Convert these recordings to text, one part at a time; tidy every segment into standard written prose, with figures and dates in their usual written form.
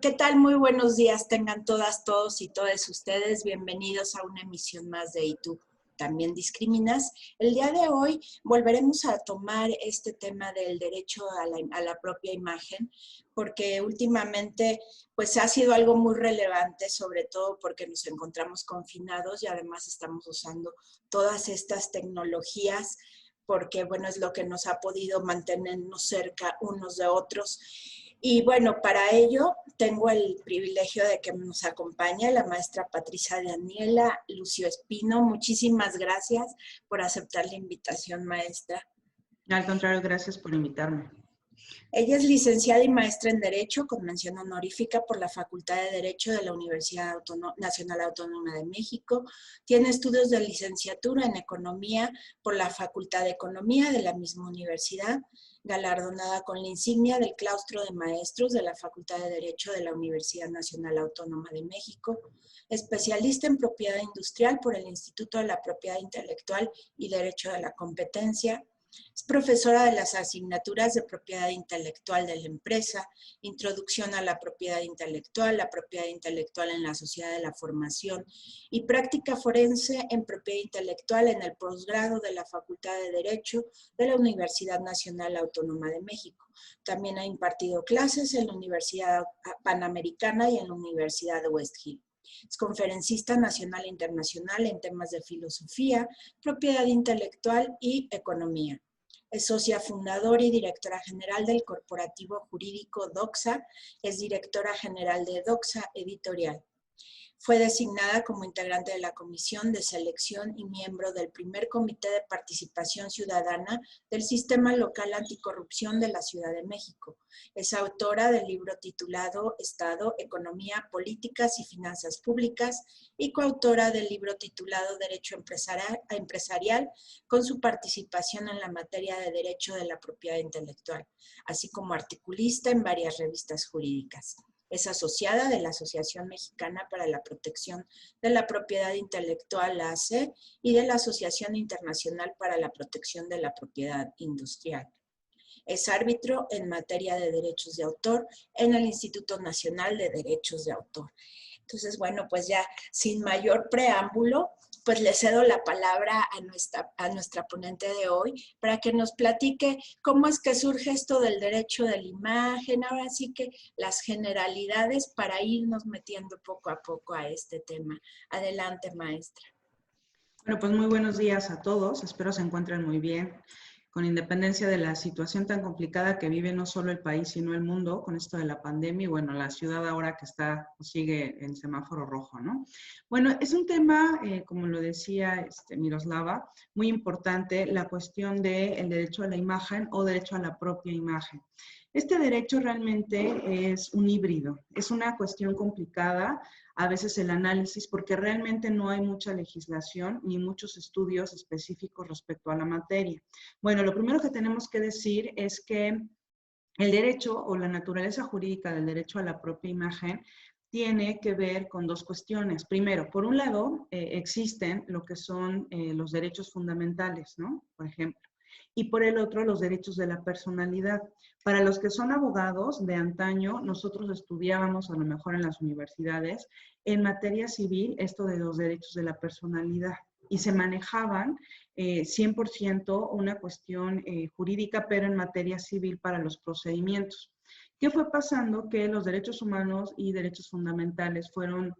¿Qué tal? Muy buenos días tengan todas, todos y todas ustedes. Bienvenidos a una emisión más de ¿Y tú también discriminas? El día de hoy volveremos a tomar este tema del derecho a la propia imagen, porque últimamente pues ha sido algo muy relevante, sobre todo porque nos encontramos confinados y además estamos usando todas estas tecnologías porque, bueno, es lo que nos ha podido mantenernos cerca unos de otros. Y bueno, para ello tengo el privilegio de que nos acompañe la maestra Patricia Daniela Lucio Espino. Muchísimas gracias por aceptar la invitación, maestra. Al contrario, gracias por invitarme. Ella es licenciada y maestra en Derecho con mención honorífica por la Facultad de Derecho de la Universidad Nacional Autónoma de México. Tiene estudios de licenciatura en Economía por la Facultad de Economía de la misma universidad, galardonada con la insignia del Claustro de Maestros de la Facultad de Derecho de la Universidad Nacional Autónoma de México, especialista en propiedad industrial por el Instituto de la Propiedad Intelectual y Derecho de la Competencia. Es profesora de las asignaturas de propiedad intelectual de la empresa, introducción a la propiedad intelectual en la sociedad de la formación y práctica forense en propiedad intelectual en el posgrado de la Facultad de Derecho de la Universidad Nacional Autónoma de México. También ha impartido clases en la Universidad Panamericana y en la Universidad de West Hill. Es conferencista nacional e internacional en temas de filosofía, propiedad intelectual y economía. Es socia fundadora y directora general del corporativo jurídico Doxa. Es directora general de Doxa Editorial. Fue designada como integrante de la Comisión de Selección y miembro del primer Comité de Participación Ciudadana del Sistema Local Anticorrupción de la Ciudad de México. Es autora del libro titulado Estado, Economía, Políticas y Finanzas Públicas y coautora del libro titulado Derecho Empresarial con su participación en la materia de Derecho de la Propiedad Intelectual, así como articulista en varias revistas jurídicas. Es asociada de la Asociación Mexicana para la Protección de la Propiedad Intelectual, ACE, y de la Asociación Internacional para la Protección de la Propiedad Industrial. Es árbitro en materia de derechos de autor en el Instituto Nacional de Derechos de Autor. Entonces, bueno, pues ya sin mayor preámbulo, pues le cedo la palabra a nuestra ponente de hoy para que nos platique cómo es que surge esto del derecho de la imagen, ahora sí que las generalidades para irnos metiendo poco a poco a este tema. Adelante, maestra. Bueno, pues muy buenos días a todos. Espero se encuentren muy bien. Con independencia de la situación tan complicada que vive no solo el país, sino el mundo con esto de la pandemia y bueno, la ciudad ahora que sigue en semáforo rojo, ¿no? Bueno, es un tema, como lo decía Miroslava, muy importante, la cuestión del derecho a la imagen o derecho a la propia imagen. Este derecho realmente es un híbrido, es una cuestión complicada, a veces el análisis, porque realmente no hay mucha legislación ni muchos estudios específicos respecto a la materia. Bueno, lo primero que tenemos que decir es que el derecho o la naturaleza jurídica del derecho a la propia imagen tiene que ver con dos cuestiones. Primero, por un lado, existen lo que son los derechos fundamentales, ¿no? Por ejemplo. Y por el otro, los derechos de la personalidad. Para los que son abogados de antaño, nosotros estudiábamos a lo mejor en las universidades en materia civil esto de los derechos de la personalidad y se manejaban 100% una cuestión jurídica, pero en materia civil para los procedimientos. ¿Qué fue pasando? Que los derechos humanos y derechos fundamentales fueron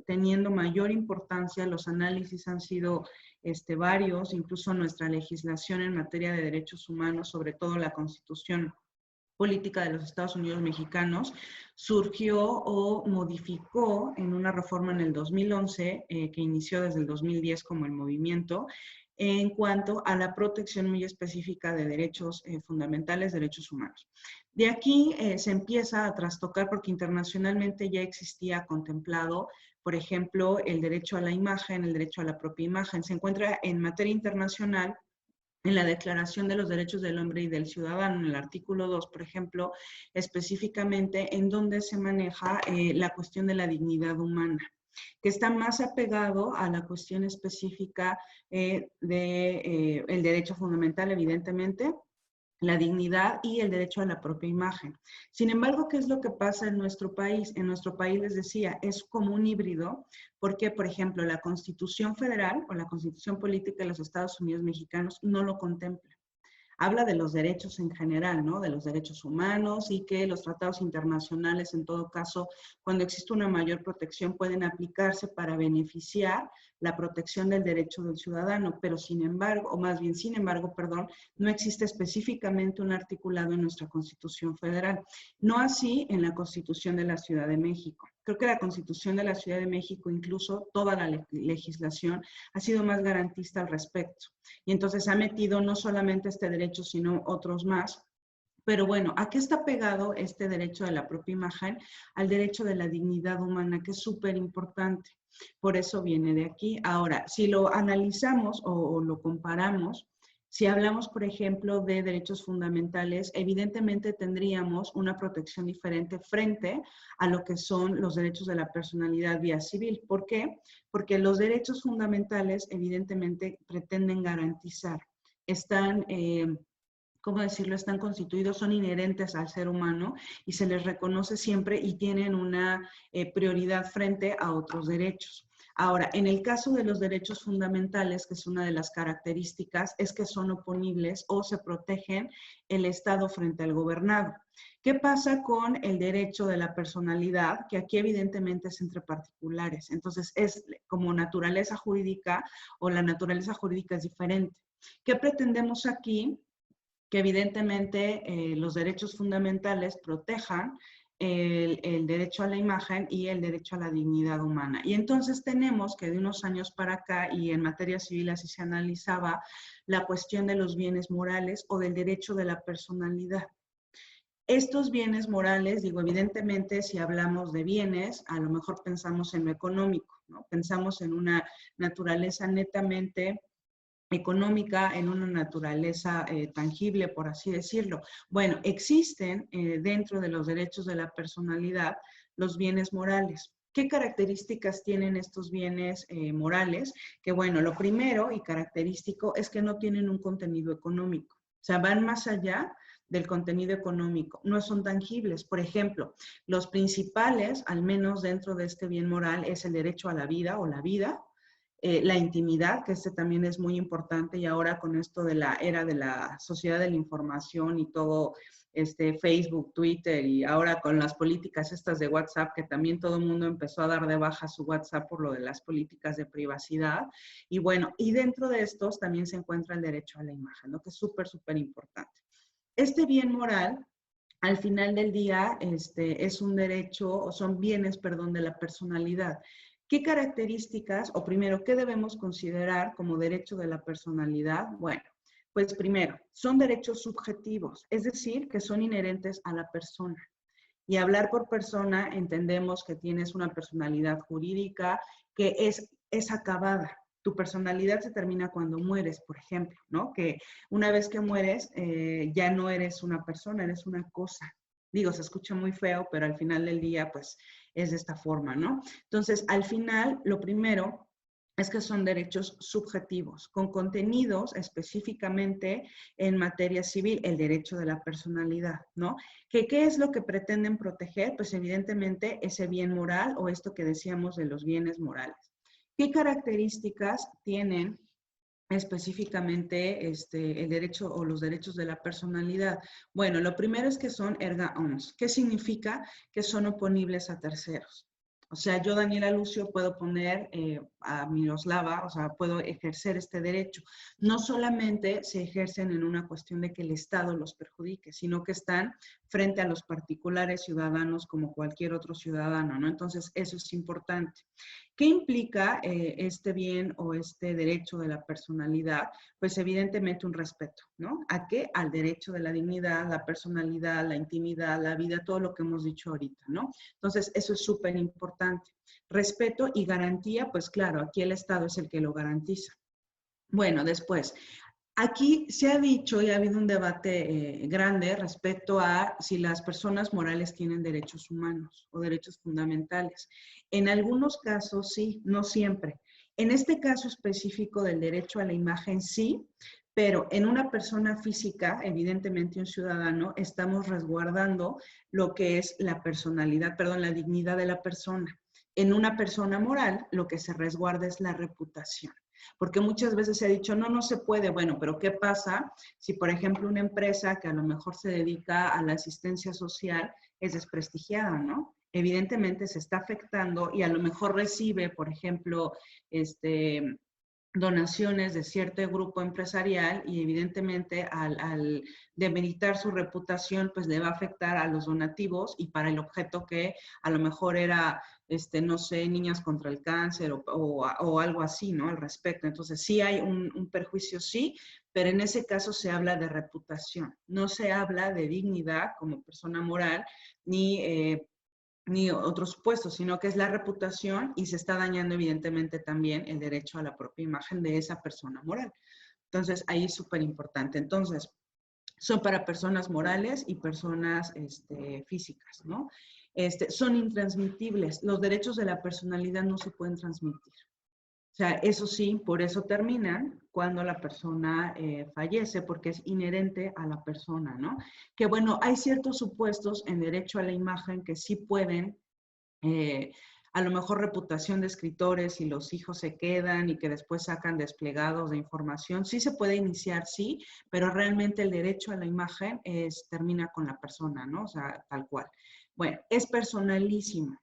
teniendo mayor importancia, los análisis han sido varios, incluso nuestra legislación en materia de derechos humanos, sobre todo la Constitución Política de los Estados Unidos Mexicanos, surgió o modificó en una reforma en el 2011, que inició desde el 2010 como el movimiento, en cuanto a la protección muy específica de derechos fundamentales, derechos humanos. De aquí se empieza a trastocar porque internacionalmente ya existía contemplado, por ejemplo, el derecho a la imagen, el derecho a la propia imagen. Se encuentra en materia internacional en la Declaración de los Derechos del Hombre y del Ciudadano, en el artículo 2, por ejemplo, específicamente en donde se maneja la cuestión de la dignidad humana, que está más apegado a la cuestión específica del derecho fundamental, evidentemente, la dignidad y el derecho a la propia imagen. Sin embargo, ¿qué es lo que pasa en nuestro país? En nuestro país, les decía, es como un híbrido, porque, por ejemplo, la Constitución Federal o la Constitución Política de los Estados Unidos Mexicanos no lo contempla. Habla de los derechos en general, ¿no? De los derechos humanos y que los tratados internacionales, en todo caso, cuando existe una mayor protección, pueden aplicarse para beneficiar la protección del derecho del ciudadano, pero sin embargo, o más bien sin embargo, perdón, no existe específicamente un articulado en nuestra Constitución Federal. No así en la Constitución de la Ciudad de México. Creo que la Constitución de la Ciudad de México, incluso toda la legislación, ha sido más garantista al respecto. Y entonces ha metido no solamente este derecho, sino otros más. Pero bueno, ¿a qué está pegado este derecho de la propia imagen? Al derecho de la dignidad humana, que es súper importante. Por eso viene de aquí. Ahora, si lo analizamos o lo comparamos, si hablamos, por ejemplo, de derechos fundamentales, evidentemente tendríamos una protección diferente frente a lo que son los derechos de la personalidad vía civil. ¿Por qué? Porque los derechos fundamentales evidentemente pretenden garantizar, están, ¿cómo decirlo?, están constituidos, son inherentes al ser humano y se les reconoce siempre y tienen una prioridad frente a otros derechos. Ahora, en el caso de los derechos fundamentales, que es una de las características, es que son oponibles o se protegen el Estado frente al gobernado. ¿Qué pasa con el derecho de la personalidad? Que aquí evidentemente es entre particulares. Entonces, es como naturaleza jurídica o la naturaleza jurídica es diferente. ¿Qué pretendemos aquí? Que evidentemente los derechos fundamentales protejan el derecho a la imagen y el derecho a la dignidad humana. Y entonces tenemos que de unos años para acá, y en materia civil así se analizaba, la cuestión de los bienes morales o del derecho de la personalidad. Estos bienes morales, digo, evidentemente, si hablamos de bienes, a lo mejor pensamos en lo económico, ¿no? Pensamos en una naturaleza netamente económica, en una naturaleza tangible, por así decirlo. Bueno, existen dentro de los derechos de la personalidad los bienes morales. ¿Qué características tienen estos bienes morales? Que bueno, lo primero y característico es que no tienen un contenido económico. O sea, van más allá del contenido económico, no son tangibles. Por ejemplo, los principales, al menos dentro de este bien moral, es el derecho a la vida o la vida, la intimidad, que este también es muy importante, y ahora con esto de la era de la sociedad de la información y todo, Facebook, Twitter, y ahora con las políticas estas de WhatsApp, que también todo el mundo empezó a dar de baja su WhatsApp por lo de las políticas de privacidad. Y bueno, y dentro de estos también se encuentra el derecho a la imagen, ¿no? Que es súper, súper importante. Este bien moral, al final del día, es un derecho, o son bienes, perdón, de la personalidad. ¿Qué características, o primero, qué debemos considerar como derecho de la personalidad? Bueno, pues primero, son derechos subjetivos, es decir, que son inherentes a la persona. Y hablar por persona, entendemos que tienes una personalidad jurídica que es acabada. Tu personalidad se termina cuando mueres, por ejemplo, ¿no? Que una vez que mueres, ya no eres una persona, eres una cosa. Digo, se escucha muy feo, pero al final del día, pues, es de esta forma, ¿no? Entonces, al final, lo primero es que son derechos subjetivos, con contenidos específicamente en materia civil, el derecho de la personalidad, ¿no? ¿Qué es lo que pretenden proteger? Pues evidentemente ese bien moral o esto que decíamos de los bienes morales. ¿Qué características tienen específicamente el derecho o los derechos de la personalidad? Bueno, lo primero es que son erga omnes. ¿Qué significa? Que son oponibles a terceros. O sea, yo, Daniela Lucio, puedo poner a Miroslava, o sea, puedo ejercer este derecho. No solamente se ejercen en una cuestión de que el Estado los perjudique, sino que están frente a los particulares ciudadanos como cualquier otro ciudadano, ¿no? Entonces, eso es importante. ¿Qué implica este bien o este derecho de la personalidad? Pues evidentemente un respeto, ¿no? ¿A qué? Al derecho de la dignidad, la personalidad, la intimidad, la vida, todo lo que hemos dicho ahorita, ¿no? Entonces, eso es súper importante. Respeto y garantía, pues claro, aquí el Estado es el que lo garantiza. Bueno, después, aquí se ha dicho y ha habido un debate grande respecto a si las personas morales tienen derechos humanos o derechos fundamentales. En algunos casos sí, no siempre. En este caso específico del derecho a la imagen sí, Pero en una persona física, evidentemente un ciudadano, estamos resguardando lo que es la personalidad, perdón, la dignidad de la persona. En una persona moral, lo que se resguarda es la reputación. Porque muchas veces se ha dicho, no, no se puede. Bueno, pero ¿qué pasa si, por ejemplo, una empresa que a lo mejor se dedica a la asistencia social es desprestigiada, ¿no? Evidentemente se está afectando y a lo mejor recibe, por ejemplo, donaciones de cierto grupo empresarial y evidentemente al demeritar su reputación, pues le va a afectar a los donativos y para el objeto que a lo mejor era, no sé, niñas contra el cáncer o algo así, ¿no? Al respecto. Entonces sí hay un perjuicio, sí, pero en ese caso se habla de reputación, no se habla de dignidad como persona moral, ni otros puestos, sino que es la reputación y se está dañando evidentemente también el derecho a la propia imagen de esa persona moral. Entonces, ahí es súper importante. Entonces, son para personas morales y personas físicas, ¿no? Son intransmitibles. Los derechos de la personalidad no se pueden transmitir. O sea, eso sí, por eso terminan cuando la persona fallece, porque es inherente a la persona, ¿no? Que bueno, hay ciertos supuestos en derecho a la imagen que sí pueden, a lo mejor reputación de escritores y los hijos se quedan y que después sacan desplegados de información, sí se puede iniciar, sí, pero realmente el derecho a la imagen termina con la persona, ¿no? O sea, tal cual. Bueno, es personalísimo.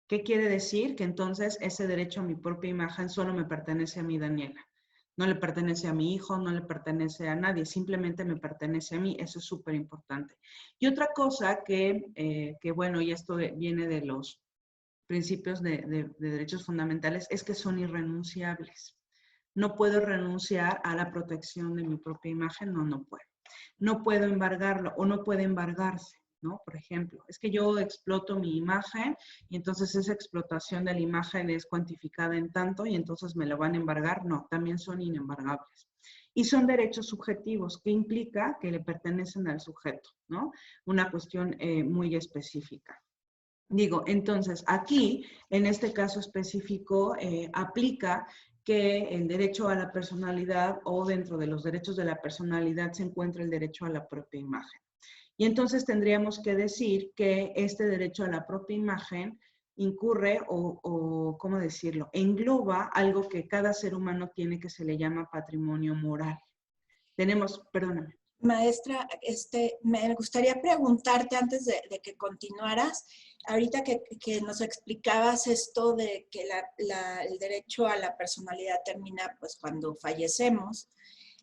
¿Qué quiere decir? Que entonces ese derecho a mi propia imagen solo me pertenece a mí, Daniela. No le pertenece a mi hijo, no le pertenece a nadie, simplemente me pertenece a mí. Eso es súper importante. Y otra cosa que, bueno, y esto viene de los principios de derechos fundamentales, es que son irrenunciables. No puedo renunciar a la protección de mi propia imagen, no puedo. No puedo embargarlo o no puede embargarse. ¿No? Por ejemplo, es que yo exploto mi imagen y entonces esa explotación de la imagen es cuantificada en tanto y entonces me la van a embargar. No, también son inembargables. Y son derechos subjetivos, que implica que le pertenecen al sujeto, ¿no? Una cuestión muy específica. Digo, entonces aquí, en este caso específico, aplica que el derecho a la personalidad o dentro de los derechos de la personalidad se encuentra el derecho a la propia imagen. Y entonces tendríamos que decir que este derecho a la propia imagen incurre o, ¿cómo decirlo?, engloba algo que cada ser humano tiene que se le llama patrimonio moral. Tenemos, perdóname. Maestra, me gustaría preguntarte antes de que continuaras, ahorita que nos explicabas esto de que el derecho a la personalidad termina pues cuando fallecemos,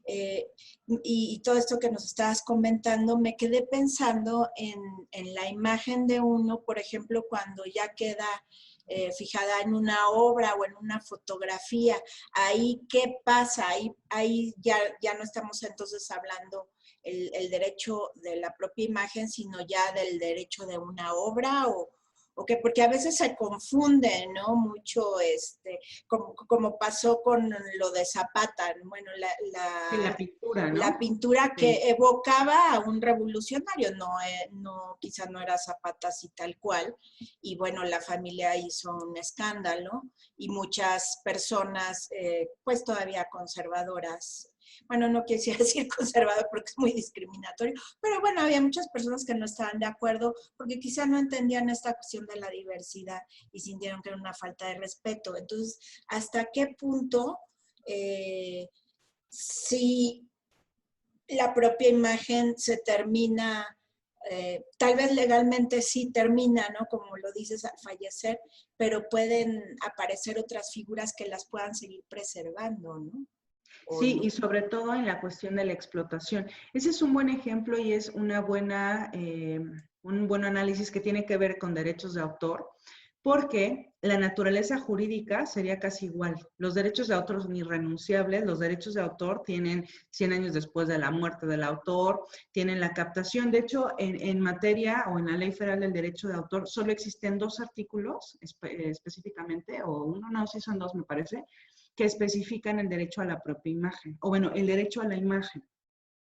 y todo esto que nos estabas comentando, me quedé pensando en la imagen de uno, por ejemplo, cuando ya queda fijada en una obra o en una fotografía. Ahí, ¿qué pasa? Ahí ya no estamos entonces hablando el derecho de la propia imagen, sino ya del derecho de una obra o qué, porque a veces se confunde, ¿no? Mucho, como pasó con lo de Zapata, bueno, La pintura, ¿no? la pintura que sí evocaba a un revolucionario, quizá no era Zapata así tal cual, y bueno, la familia hizo un escándalo y muchas personas, pues todavía conservadoras, bueno, no quisiera decir conservador porque es muy discriminatorio, pero bueno, había muchas personas que no estaban de acuerdo porque quizá no entendían esta cuestión de la diversidad y sintieron que era una falta de respeto. Entonces, ¿hasta qué punto si la propia imagen se termina, tal vez legalmente sí termina, ¿no? Como lo dices, al fallecer, pero pueden aparecer otras figuras que las puedan seguir preservando, ¿no? Sí, y sobre todo en la cuestión de la explotación. Ese es un buen ejemplo y es un buen análisis que tiene que ver con derechos de autor, porque la naturaleza jurídica sería casi igual. Los derechos de autor son irrenunciables, los derechos de autor tienen 100 años después de la muerte del autor, tienen la captación. De hecho, en materia o en la Ley Federal del Derecho de Autor solo existen 2 artículos específicamente, o uno, no, sí son 2 me parece, que especifican el derecho a la propia imagen, o bueno, el derecho a la imagen,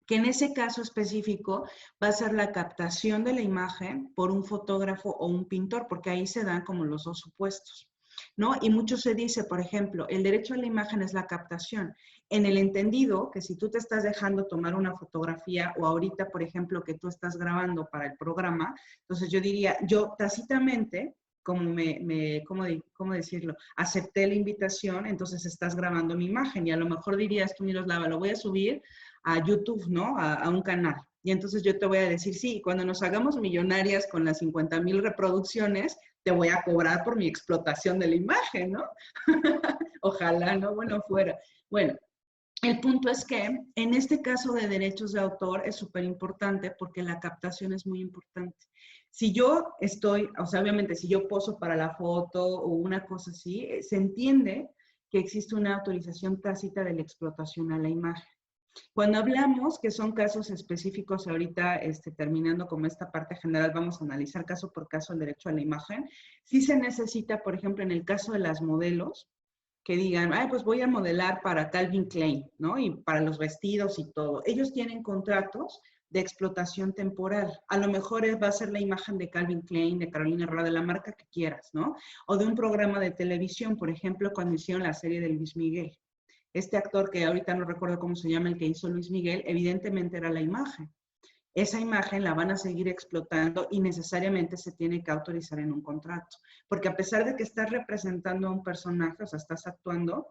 que en ese caso específico va a ser la captación de la imagen por un fotógrafo o un pintor, porque ahí se dan como los 2 supuestos, ¿no? Y mucho se dice, por ejemplo, el derecho a la imagen es la captación, en el entendido que si tú te estás dejando tomar una fotografía o ahorita, por ejemplo, que tú estás grabando para el programa, entonces yo diría, yo tácitamente, como ¿cómo decirlo? Acepté la invitación, entonces estás grabando mi imagen y a lo mejor dirías tú, Miroslava, lo voy a subir a YouTube, ¿no? A un canal. Y entonces yo te voy a decir, sí, cuando nos hagamos millonarias con las 50,000 reproducciones, te voy a cobrar por mi explotación de la imagen, ¿no? Ojalá, ¿no? Bueno, fuera. Bueno, el punto es que en este caso de derechos de autor es súper importante porque la captación es muy importante. Si yo estoy, o sea, obviamente si yo poso para la foto o una cosa así, se entiende que existe una autorización tácita de la explotación a la imagen. Cuando hablamos que son casos específicos, ahorita terminando como esta parte general, vamos a analizar caso por caso el derecho a la imagen. Sí se necesita, por ejemplo, en el caso de las modelos, que digan, ay, pues voy a modelar para Calvin Klein, ¿no? Y para los vestidos y todo. Ellos tienen contratos de explotación temporal. A lo mejor va a ser la imagen de Calvin Klein, de Carolina Herrera, de la marca que quieras, ¿no? O de un programa de televisión, por ejemplo, cuando hicieron la serie de Luis Miguel. Este actor, que ahorita no recuerdo cómo se llama, el que hizo Luis Miguel, evidentemente era la imagen. Esa imagen la van a seguir explotando y necesariamente se tiene que autorizar en un contrato. Porque a pesar de que estás representando a un personaje, o sea, estás actuando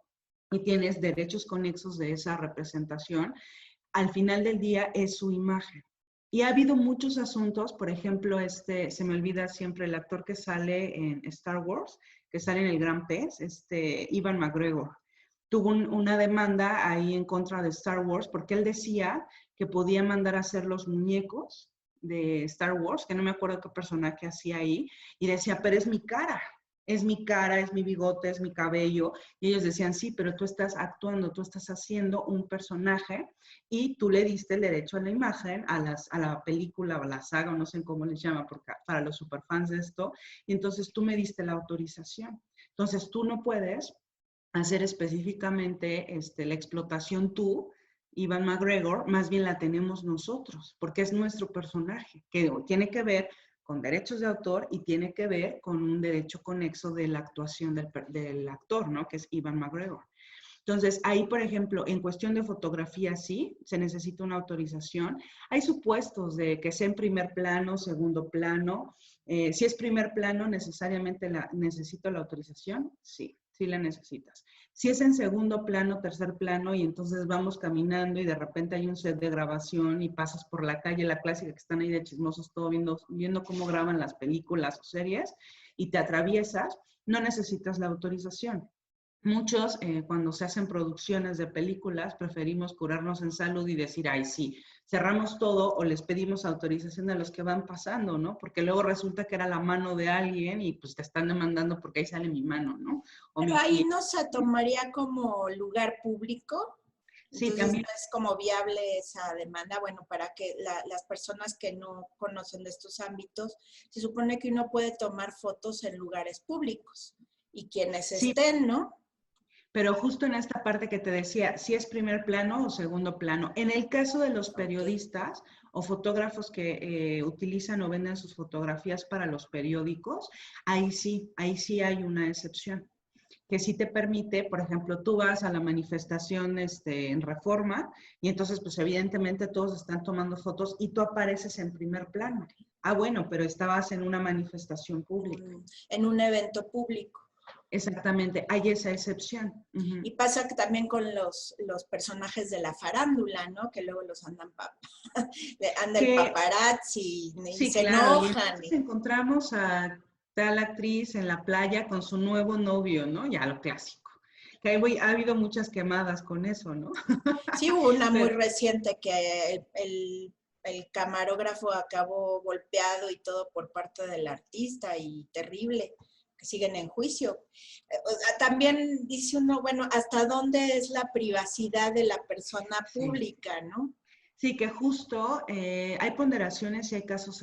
y tienes derechos conexos de esa representación, al final del día es su imagen. Y ha habido muchos asuntos, por ejemplo, se me olvida siempre el actor que sale en Star Wars, que sale en El Gran Pez, Ewan McGregor. Tuvo una demanda ahí en contra de Star Wars porque él decía que podía mandar a hacer los muñecos de Star Wars, que no me acuerdo qué personaje hacía ahí, y decía, pero es mi cara, es mi bigote, es mi cabello. Y ellos decían, sí, pero tú estás actuando, tú estás haciendo un personaje y tú le diste el derecho a la imagen, a la película o a la saga, o no sé cómo les llama, porque para los superfans de esto, y entonces tú me diste la autorización. Entonces tú no puedes hacer específicamente la explotación tú, Ewan McGregor, más bien la tenemos nosotros, porque es nuestro personaje, que tiene que ver con derechos de autor y tiene que ver con un derecho conexo de la actuación del actor, ¿no? Que es Ewan McGregor. Entonces, ahí, por ejemplo, en cuestión de fotografía, sí, se necesita una autorización. Hay supuestos de que sea en primer plano, segundo plano. Si es primer plano, ¿necesariamente necesito la autorización? Sí, sí la necesitas. Si es en segundo plano, tercer plano, y entonces vamos caminando y de repente hay un set de grabación y pasas por la calle, la clásica que están ahí de chismosos, todo viendo cómo graban las películas o series, y te atraviesas, no necesitas la autorización. Muchos, cuando se hacen producciones de películas, preferimos curarnos en salud y decir, ay, sí, cerramos todo o les pedimos autorización a los que van pasando, ¿no? Porque luego resulta que era la mano de alguien y pues te están demandando porque ahí sale mi mano, ¿no? O Pero mi ahí pie. no se tomaría como lugar público, Sí, entonces no también. es como viable esa demanda. Bueno, para que las personas que no conocen de estos ámbitos, se supone que uno puede tomar fotos en lugares públicos y quienes Sí, estén, ¿no? pero justo en esta parte que te decía, si es primer plano o segundo plano. En el caso de los Ok. periodistas o fotógrafos que utilizan o venden sus fotografías para los periódicos, ahí sí hay una excepción que sí te permite, por ejemplo, tú vas a la manifestación en Reforma y entonces pues evidentemente todos están tomando fotos y tú apareces en primer plano. Ah, bueno, pero estabas en una manifestación pública. En un evento público. Exactamente, hay esa excepción. Y pasa que también con los personajes de la farándula, ¿no? Que luego los anda el Que paparazzi y sí, se claro, y enojan. entonces encontramos a tal actriz en la playa con su nuevo novio, ¿no? Ya lo clásico. Que ha habido muchas quemadas con eso, ¿no? Sí, hubo una muy Pero, reciente que el camarógrafo acabó golpeado y todo por parte del artista y terrible, que siguen en juicio. O sea, también dice uno, bueno, ¿hasta dónde es la privacidad de la persona sí. pública, no? Sí, que justo hay ponderaciones y hay casos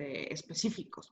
específicos.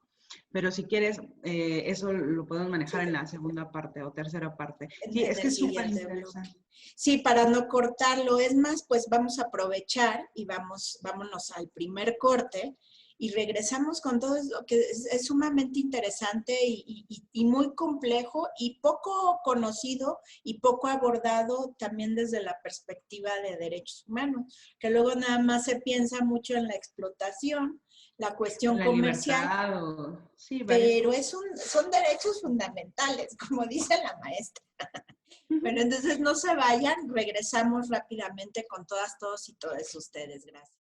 Pero si quieres, eso lo podemos manejar en la segunda parte o tercera parte. Sí, En es que el es súper siguiente bloque. interesante. Sí, para no cortarlo, es más, pues vamos a aprovechar y vámonos al primer corte y regresamos con todo lo que es sumamente interesante y muy complejo y poco conocido y poco abordado también desde la perspectiva de derechos humanos, que luego nada más se piensa mucho en la explotación, la cuestión La comercial, libertad o sí, varias pero cosas. son derechos fundamentales, como dice la maestra. Pero entonces no se vayan, regresamos rápidamente con todas, todos y todas ustedes. Gracias.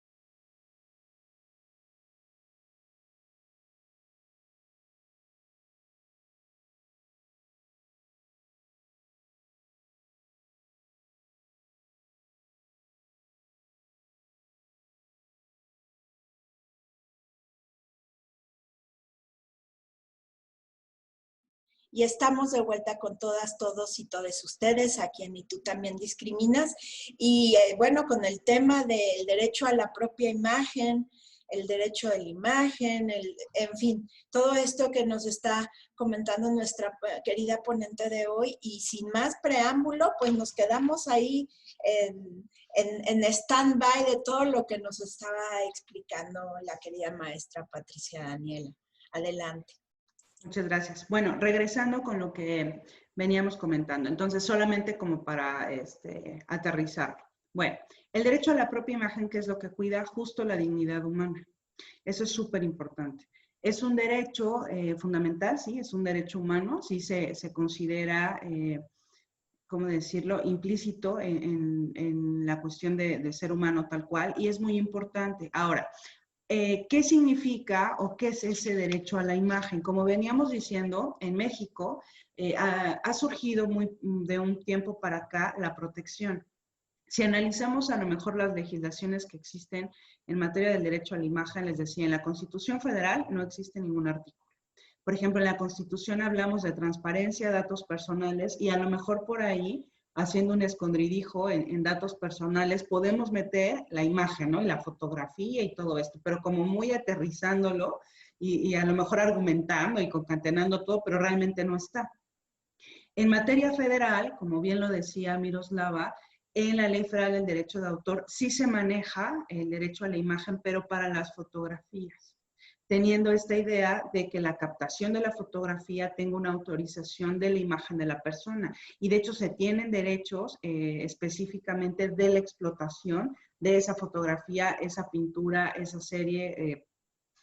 Y estamos de vuelta con todas, todos y todas ustedes, a quien y tú también discriminas. Y bueno, con el tema del derecho a la propia imagen, el derecho de la imagen, en fin, todo esto que nos está comentando nuestra querida ponente de hoy. Y sin más preámbulo, pues nos quedamos ahí en stand-by de todo lo que nos estaba explicando la querida maestra Patricia Daniela. Adelante. Muchas gracias. Bueno, regresando con lo que veníamos comentando, entonces solamente como para aterrizar. Bueno, el derecho a la propia imagen, que es lo que cuida justo la dignidad humana. Eso es súper importante. Es un derecho fundamental, sí, es un derecho humano, sí se considera, ¿cómo decirlo?, implícito en la cuestión de ser humano tal cual, y es muy importante. Ahora, ¿qué significa o qué es ese derecho a la imagen? Como veníamos diciendo, en México ha surgido de un tiempo para acá la protección. Si analizamos a lo mejor las legislaciones que existen en materia del derecho a la imagen, les decía, en la Constitución Federal no existe ningún artículo. Por ejemplo, en la Constitución hablamos de transparencia, datos personales, y a lo mejor por ahí, haciendo un escondridijo en datos personales, podemos meter la imagen, ¿no? Y la fotografía y todo esto, pero como muy aterrizándolo y a lo mejor argumentando y concatenando todo, pero realmente no está. En materia federal, como bien lo decía Miroslava, en la Ley Federal del Derecho de Autor sí se maneja el derecho a la imagen, pero para las fotografías, teniendo esta idea de que la captación de la fotografía tenga una autorización de la imagen de la persona. Y de hecho se tienen derechos específicamente de la explotación de esa fotografía, esa pintura, esa serie,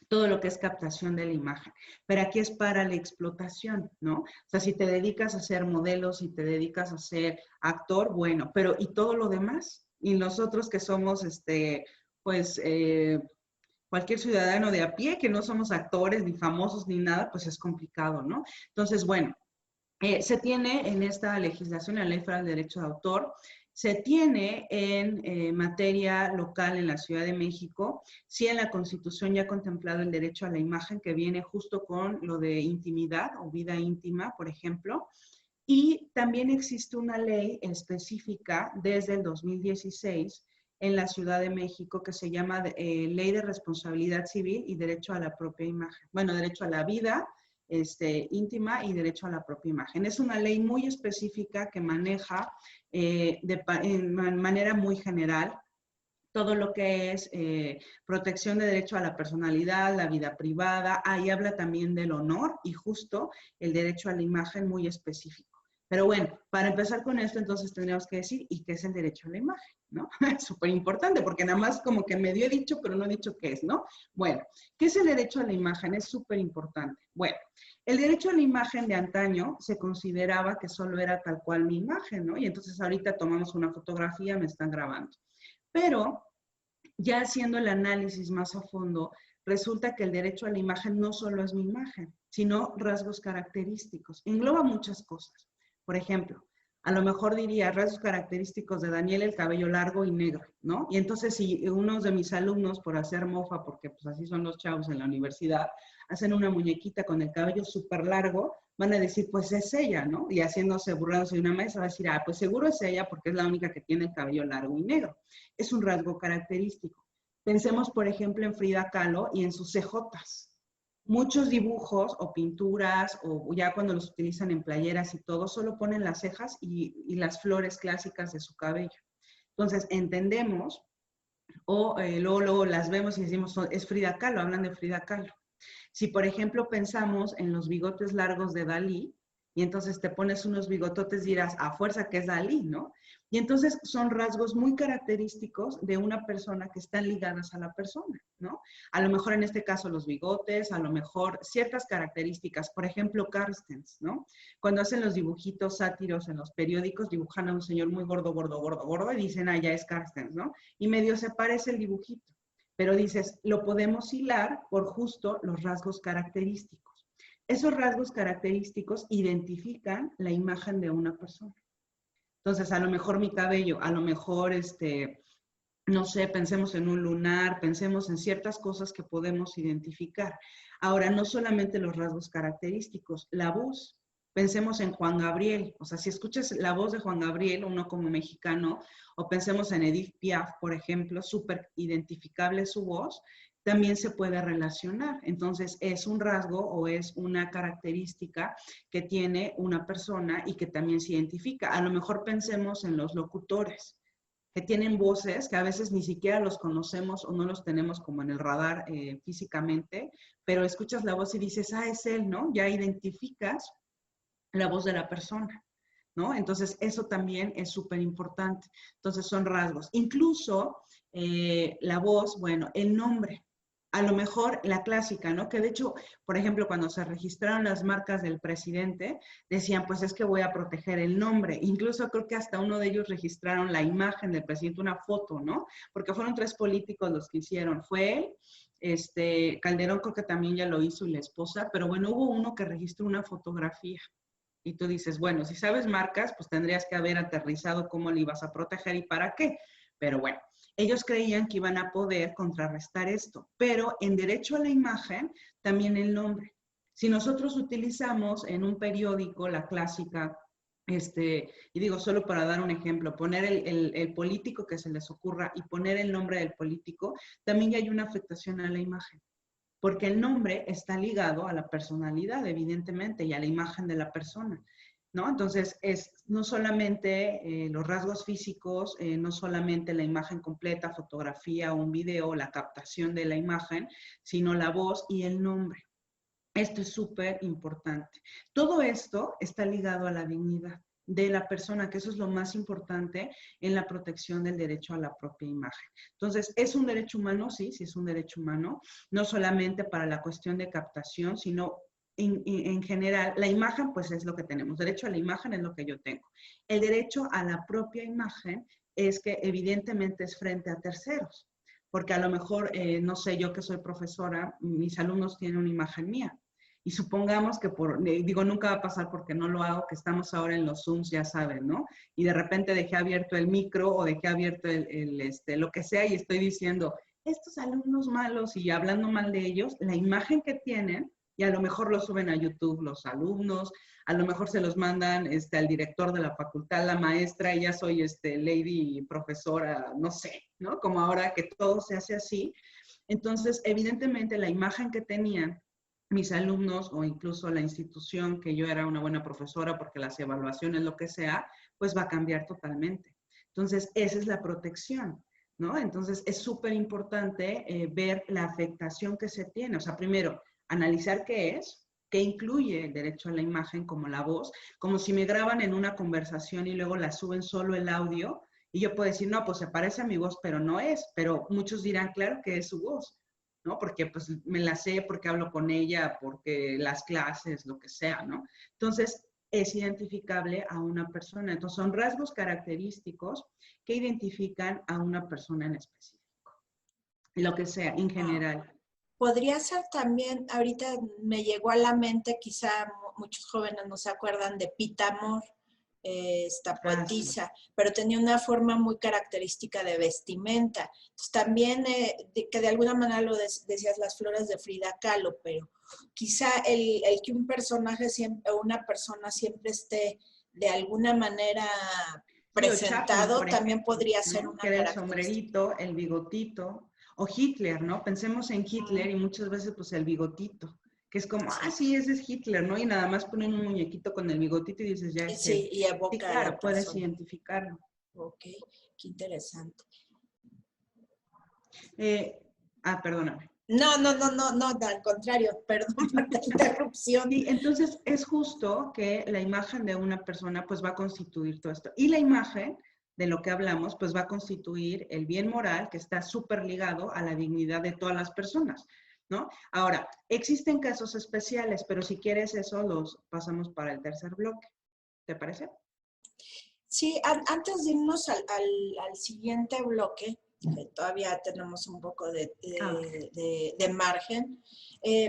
todo lo que es captación de la imagen. Pero aquí es para la explotación, ¿no? O sea, si te dedicas a ser modelo, si te dedicas a ser actor, bueno, pero ¿y todo lo demás? Y nosotros que somos, pues, cualquier ciudadano de a pie, que no somos actores, ni famosos, ni nada, pues es complicado, ¿no? Entonces, bueno, se tiene en esta legislación, en la Ley Federal del Derecho de Autor, se tiene en materia local en la Ciudad de México, sí en la Constitución ya ha contemplado el derecho a la imagen que viene justo con lo de intimidad o vida íntima, por ejemplo, y también existe una ley específica desde el 2016 en la Ciudad de México que se llama Ley de Responsabilidad Civil y Derecho a la Propia Imagen. Bueno, derecho a la vida íntima y derecho a la propia imagen. Es una ley muy específica que maneja en manera muy general todo lo que es protección de derecho a la personalidad, la vida privada. Ahí habla también del honor y justo el derecho a la imagen muy específico. Pero bueno, para empezar con esto, entonces tendríamos que decir, ¿y qué es el derecho a la imagen? ¿No? Es súper importante, porque nada más como que medio he dicho, pero no he dicho qué es, ¿no? Bueno, ¿qué es el derecho a la imagen? Es súper importante. Bueno, el derecho a la imagen de antaño se consideraba que solo era tal cual mi imagen, ¿no? Y entonces ahorita tomamos una fotografía, me están grabando. Pero ya haciendo el análisis más a fondo, resulta que el derecho a la imagen no solo es mi imagen, sino rasgos característicos. Engloba muchas cosas. Por ejemplo, a lo mejor diría rasgos característicos de Daniel, el cabello largo y negro, ¿no? Y entonces si unos de mis alumnos, por hacer mofa, porque pues así son los chavos en la universidad, hacen una muñequita con el cabello súper largo, van a decir, pues es ella, ¿no? Y haciéndose, burlándose de una maestra, va a decir, ah, pues seguro es ella porque es la única que tiene el cabello largo y negro. Es un rasgo característico. Pensemos, por ejemplo, en Frida Kahlo y en sus cejotas. Muchos dibujos o pinturas, o ya cuando los utilizan en playeras y todo, solo ponen las cejas y las flores clásicas de su cabello. Entonces, entendemos O luego las vemos y decimos, es Frida Kahlo, hablan de Frida Kahlo. Si, por ejemplo, pensamos en los bigotes largos de Dalí, y entonces te pones unos bigototes, dirás, a fuerza que es Dalí, ¿no? Y entonces son rasgos muy característicos de una persona que están ligadas a la persona, ¿no? A lo mejor en este caso los bigotes, a lo mejor ciertas características, por ejemplo, Carstens, ¿no? Cuando hacen los dibujitos sátiros en los periódicos, dibujan a un señor muy gordo, gordo, gordo, gordo, y dicen, ah, ya es Carstens, ¿no? Y medio se parece el dibujito. Pero dices, lo podemos hilar por justo los rasgos característicos. Esos rasgos característicos identifican la imagen de una persona. Entonces, a lo mejor mi cabello, a lo mejor, no sé, pensemos en un lunar, pensemos en ciertas cosas que podemos identificar. Ahora, no solamente los rasgos característicos, la voz. Pensemos en Juan Gabriel, o sea, si escuchas la voz de Juan Gabriel, uno como mexicano, o pensemos en Edith Piaf, por ejemplo, súper identificable su voz, también se puede relacionar. Entonces, es un rasgo o es una característica que tiene una persona y que también se identifica. A lo mejor pensemos en los locutores, que tienen voces que a veces ni siquiera los conocemos o no los tenemos como en el radar físicamente, pero escuchas la voz y dices, ah, es él, ¿no? Ya identificas la voz de la persona, ¿no? Entonces, eso también es súper importante. Entonces, son rasgos. Incluso la voz, bueno, el nombre. A lo mejor la clásica, ¿no? Que de hecho, por ejemplo, cuando se registraron las marcas del presidente, decían, pues es que voy a proteger el nombre. Incluso creo que hasta uno de ellos registraron la imagen del presidente, una foto, ¿no? Porque fueron 3 políticos los que hicieron. Fue él, Calderón creo que también ya lo hizo y la esposa, pero bueno, hubo uno que registró una fotografía. Y tú dices, bueno, si sabes marcas, pues tendrías que haber aterrizado cómo le ibas a proteger y para qué. Pero bueno, ellos creían que iban a poder contrarrestar esto. Pero en derecho a la imagen, también el nombre. Si nosotros utilizamos en un periódico la clásica, y digo solo para dar un ejemplo, poner el político que se les ocurra y poner el nombre del político, también ya hay una afectación a la imagen, porque el nombre está ligado a la personalidad, evidentemente, y a la imagen de la persona, ¿no? Entonces, es no solamente los rasgos físicos, no solamente la imagen completa, fotografía o un video, la captación de la imagen, sino la voz y el nombre. Esto es súper importante. Todo esto está ligado a la dignidad de la persona, que eso es lo más importante en la protección del derecho a la propia imagen. Entonces, ¿es un derecho humano? Sí, sí es un derecho humano, no solamente para la cuestión de captación, sino en general. La imagen, pues es lo que tenemos. Derecho a la imagen es lo que yo tengo. El derecho a la propia imagen es que evidentemente es frente a terceros, porque a lo mejor, no sé, yo que soy profesora, mis alumnos tienen una imagen mía. Y supongamos que digo, nunca va a pasar porque no lo hago, que estamos ahora en los Zooms, ya saben, ¿no? Y de repente dejé abierto el micro o dejé abierto lo que sea y estoy diciendo, estos alumnos malos y hablando mal de ellos, la imagen que tienen, y a lo mejor lo suben a YouTube los alumnos, a lo mejor se los mandan al director de la facultad, la maestra, y ya soy lady profesora, no sé, ¿no? Como ahora que todo se hace así. Entonces, evidentemente, la imagen que tenían mis alumnos o incluso la institución, que yo era una buena profesora porque las evaluaciones, lo que sea, pues va a cambiar totalmente. Entonces, esa es la protección, ¿no? Entonces, es súper importante ver la afectación que se tiene. O sea, primero, analizar qué es, qué incluye el derecho a la imagen como la voz, como si me graban en una conversación y luego la suben solo el audio, y yo puedo decir, no, pues se parece a mi voz, pero no es. Pero muchos dirán, claro que es su voz, ¿no? Porque pues me la sé, porque hablo con ella, porque las clases, lo que sea, ¿no? Entonces, es identificable a una persona. Entonces, son rasgos característicos que identifican a una persona en específico. Lo que sea, en general. Podría ser también, ahorita me llegó a la mente, quizá muchos jóvenes no se acuerdan de Pita Amor, esta poetisa, pero tenía una forma muy característica de vestimenta. Entonces, también, que de alguna manera lo decías, las flores de Frida Kahlo, pero quizá el que un personaje siempre, o una persona siempre esté de alguna manera presentado, Chaplin, también ejemplo, podría ¿no? ser una Que era el característica. sombrerito, el bigotito, o Hitler, ¿no? Pensemos en Hitler y muchas veces pues el bigotito, que es como, ah, sí, ese es Hitler, ¿no? Y nada más ponen un muñequito con el bigotito y dices, ya es él. Sí, y Sí, evoca a claro, la puedes persona. identificarlo. Ok, qué interesante. Perdóname. No, al contrario, perdón por la interrupción. Sí, entonces es justo que la imagen de una persona pues va a constituir todo esto. Y la imagen de lo que hablamos pues va a constituir el bien moral que está súper ligado a la dignidad de todas las personas, ¿no? Ahora, existen casos especiales, pero si quieres eso los pasamos para el tercer bloque. ¿Te parece? Sí, antes de irnos al siguiente bloque, que todavía tenemos un poco de margen,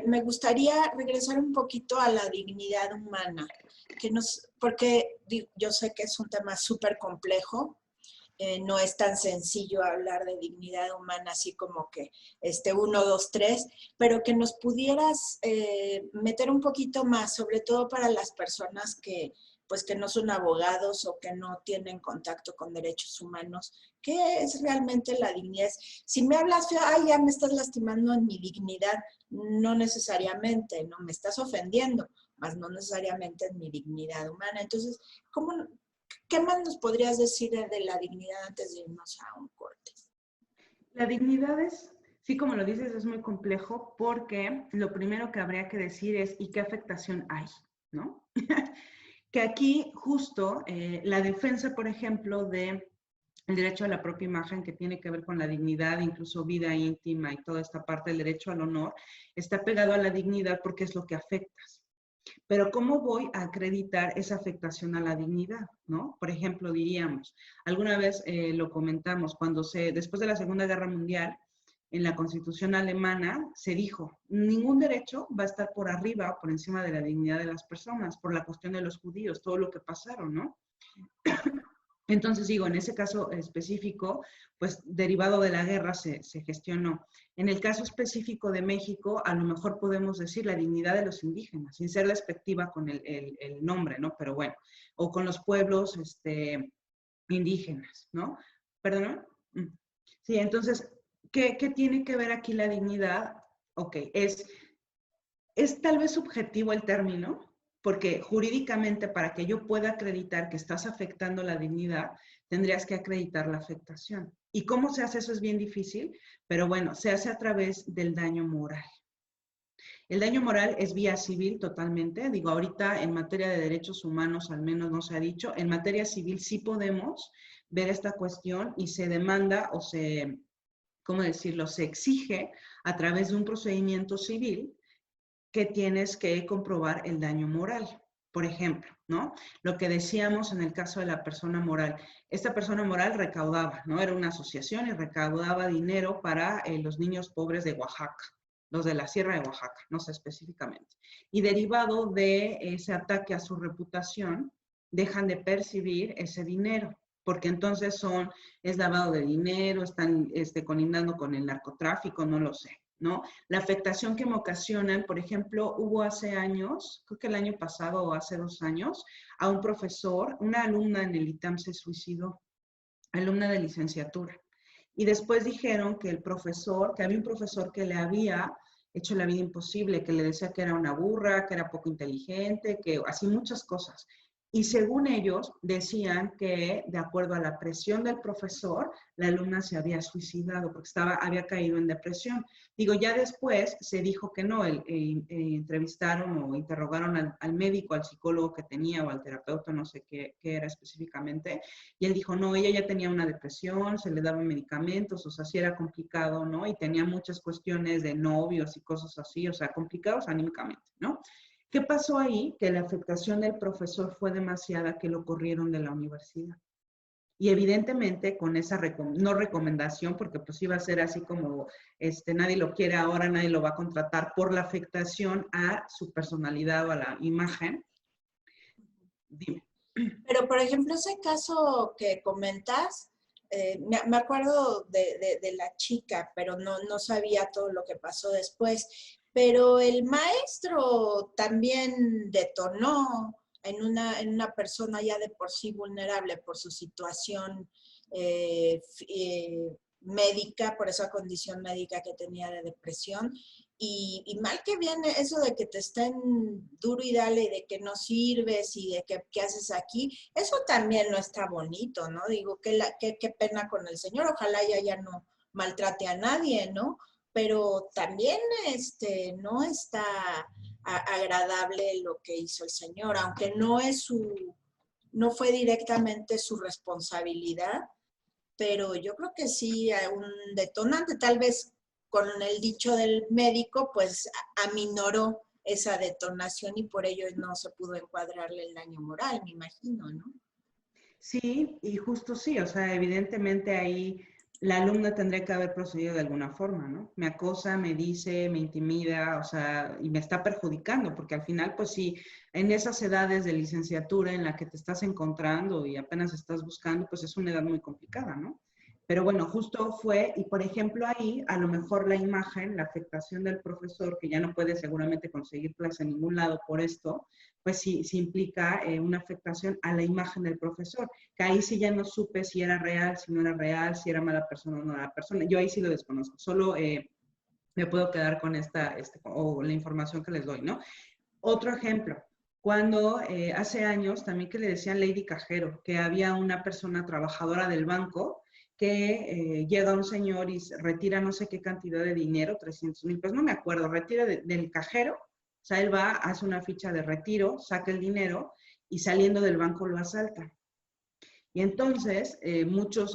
me gustaría regresar un poquito a la dignidad humana, porque yo sé que es un tema súper complejo, no es tan sencillo hablar de dignidad humana así como que 1, 2, 3, pero que nos pudieras meter un poquito más, sobre todo para las personas que no son abogados o que no tienen contacto con derechos humanos. ¿Qué es realmente la dignidad? Si me hablas feo, ay, ya me estás lastimando en mi dignidad, no necesariamente, no me estás ofendiendo, más no necesariamente en mi dignidad humana. Entonces, ¿qué más nos podrías decir de la dignidad antes de irnos a un corte? La dignidad es, sí, como lo dices, es muy complejo porque lo primero que habría que decir es ¿y qué afectación hay? ¿No? Que aquí justo la defensa, por ejemplo, de el derecho a la propia imagen, que tiene que ver con la dignidad, incluso vida íntima y toda esta parte del derecho al honor, está pegado a la dignidad porque es lo que afectas. Pero ¿cómo voy a acreditar esa afectación a la dignidad? ¿No? Por ejemplo, diríamos, alguna vez lo comentamos, después de la Segunda Guerra Mundial, en la Constitución alemana se dijo, ningún derecho va a estar por arriba o por encima de la dignidad de las personas, por la cuestión de los judíos, todo lo que pasaron, ¿no? Entonces, digo, en ese caso específico, pues derivado de la guerra se gestionó. En el caso específico de México, a lo mejor podemos decir la dignidad de los indígenas, sin ser despectiva con el nombre, ¿no? Pero bueno, o con los pueblos indígenas, ¿no? ¿Perdón? Sí, entonces, ¿qué tiene que ver aquí la dignidad? Ok, es tal vez subjetivo el término, porque jurídicamente para que yo pueda acreditar que estás afectando la dignidad, tendrías que acreditar la afectación. ¿Y cómo se hace eso? Es bien difícil, pero bueno, se hace a través del daño moral. El daño moral es vía civil totalmente. Digo, ahorita en materia de derechos humanos al menos no se ha dicho. En materia civil sí podemos ver esta cuestión y se demanda o ¿cómo decirlo? Se exige a través de un procedimiento civil que tienes que comprobar el daño moral. Por ejemplo, ¿no? Lo que decíamos en el caso de la persona moral. Esta persona moral recaudaba, ¿no? Era una asociación y recaudaba dinero para los niños pobres de Oaxaca, los de la Sierra de Oaxaca, no sé específicamente. Y derivado de ese ataque a su reputación, dejan de percibir ese dinero, porque entonces es lavado de dinero, están colindando con el narcotráfico, no lo sé, ¿no? La afectación que me ocasionan, por ejemplo, hubo hace años, creo que el año pasado o hace 2 años, a un profesor, una alumna en el ITAM se suicidó, alumna de licenciatura. Y después dijeron que había un profesor que le había hecho la vida imposible, que le decía que era una burra, que era poco inteligente, que así muchas cosas. Y según ellos, decían que de acuerdo a la presión del profesor, la alumna se había suicidado porque había caído en depresión. Digo, ya después se dijo que no, entrevistaron o interrogaron al médico, al psicólogo que tenía o al terapeuta, no sé qué era específicamente, y él dijo, no, ella ya tenía una depresión, se le daban medicamentos, o sea, sí era complicado, ¿no? Y tenía muchas cuestiones de novios y cosas así, o sea, complicados anímicamente, ¿no? ¿Qué pasó ahí? Que la afectación del profesor fue demasiada que lo corrieron de la universidad. Y evidentemente con esa no recomendación, porque pues iba a ser así como nadie lo quiere ahora, nadie lo va a contratar por la afectación a su personalidad o a la imagen. Dime. Pero, por ejemplo, ese caso que comentas, me acuerdo de la chica, pero no sabía todo lo que pasó después. Pero el maestro también detonó en una persona ya de por sí vulnerable por su situación médica, por esa condición médica que tenía de depresión. Y mal que viene eso de que te estén duro y dale y de que no sirves y de que qué haces aquí, eso también no está bonito, ¿no? Digo, qué pena con el Señor, ojalá ya maltrate a nadie, ¿no? Pero también no está agradable lo que hizo el señor, aunque no fue directamente su responsabilidad, pero yo creo que sí, un detonante, tal vez con el dicho del médico, pues aminoró esa detonación y por ello no se pudo encuadrarle el daño moral, me imagino, ¿no? Sí, y justo sí, o sea, evidentemente ahí la alumna tendría que haber procedido de alguna forma, ¿no? Me acosa, me dice, me intimida, o sea, y me está perjudicando, porque al final, pues sí, en esas edades de licenciatura en la que te estás encontrando y apenas estás buscando, pues es una edad muy complicada, ¿no? Pero bueno, justo fue, y por ejemplo ahí, a lo mejor la imagen, la afectación del profesor, que ya no puede seguramente conseguir clase en ningún lado por esto, pues sí implica una afectación a la imagen del profesor, que ahí sí ya no supe si era real, si no era real, si era mala persona o no era persona. Yo ahí sí lo desconozco, solo me puedo quedar con o la información que les doy, ¿no? Otro ejemplo, cuando hace años también que le decían Lady Cajero, que había una persona trabajadora del banco que llega un señor y retira no sé qué cantidad de dinero, 300,000 pesos, no me acuerdo, retira del cajero, o sea, él va, hace una ficha de retiro, saca el dinero y saliendo del banco lo asalta. Y entonces,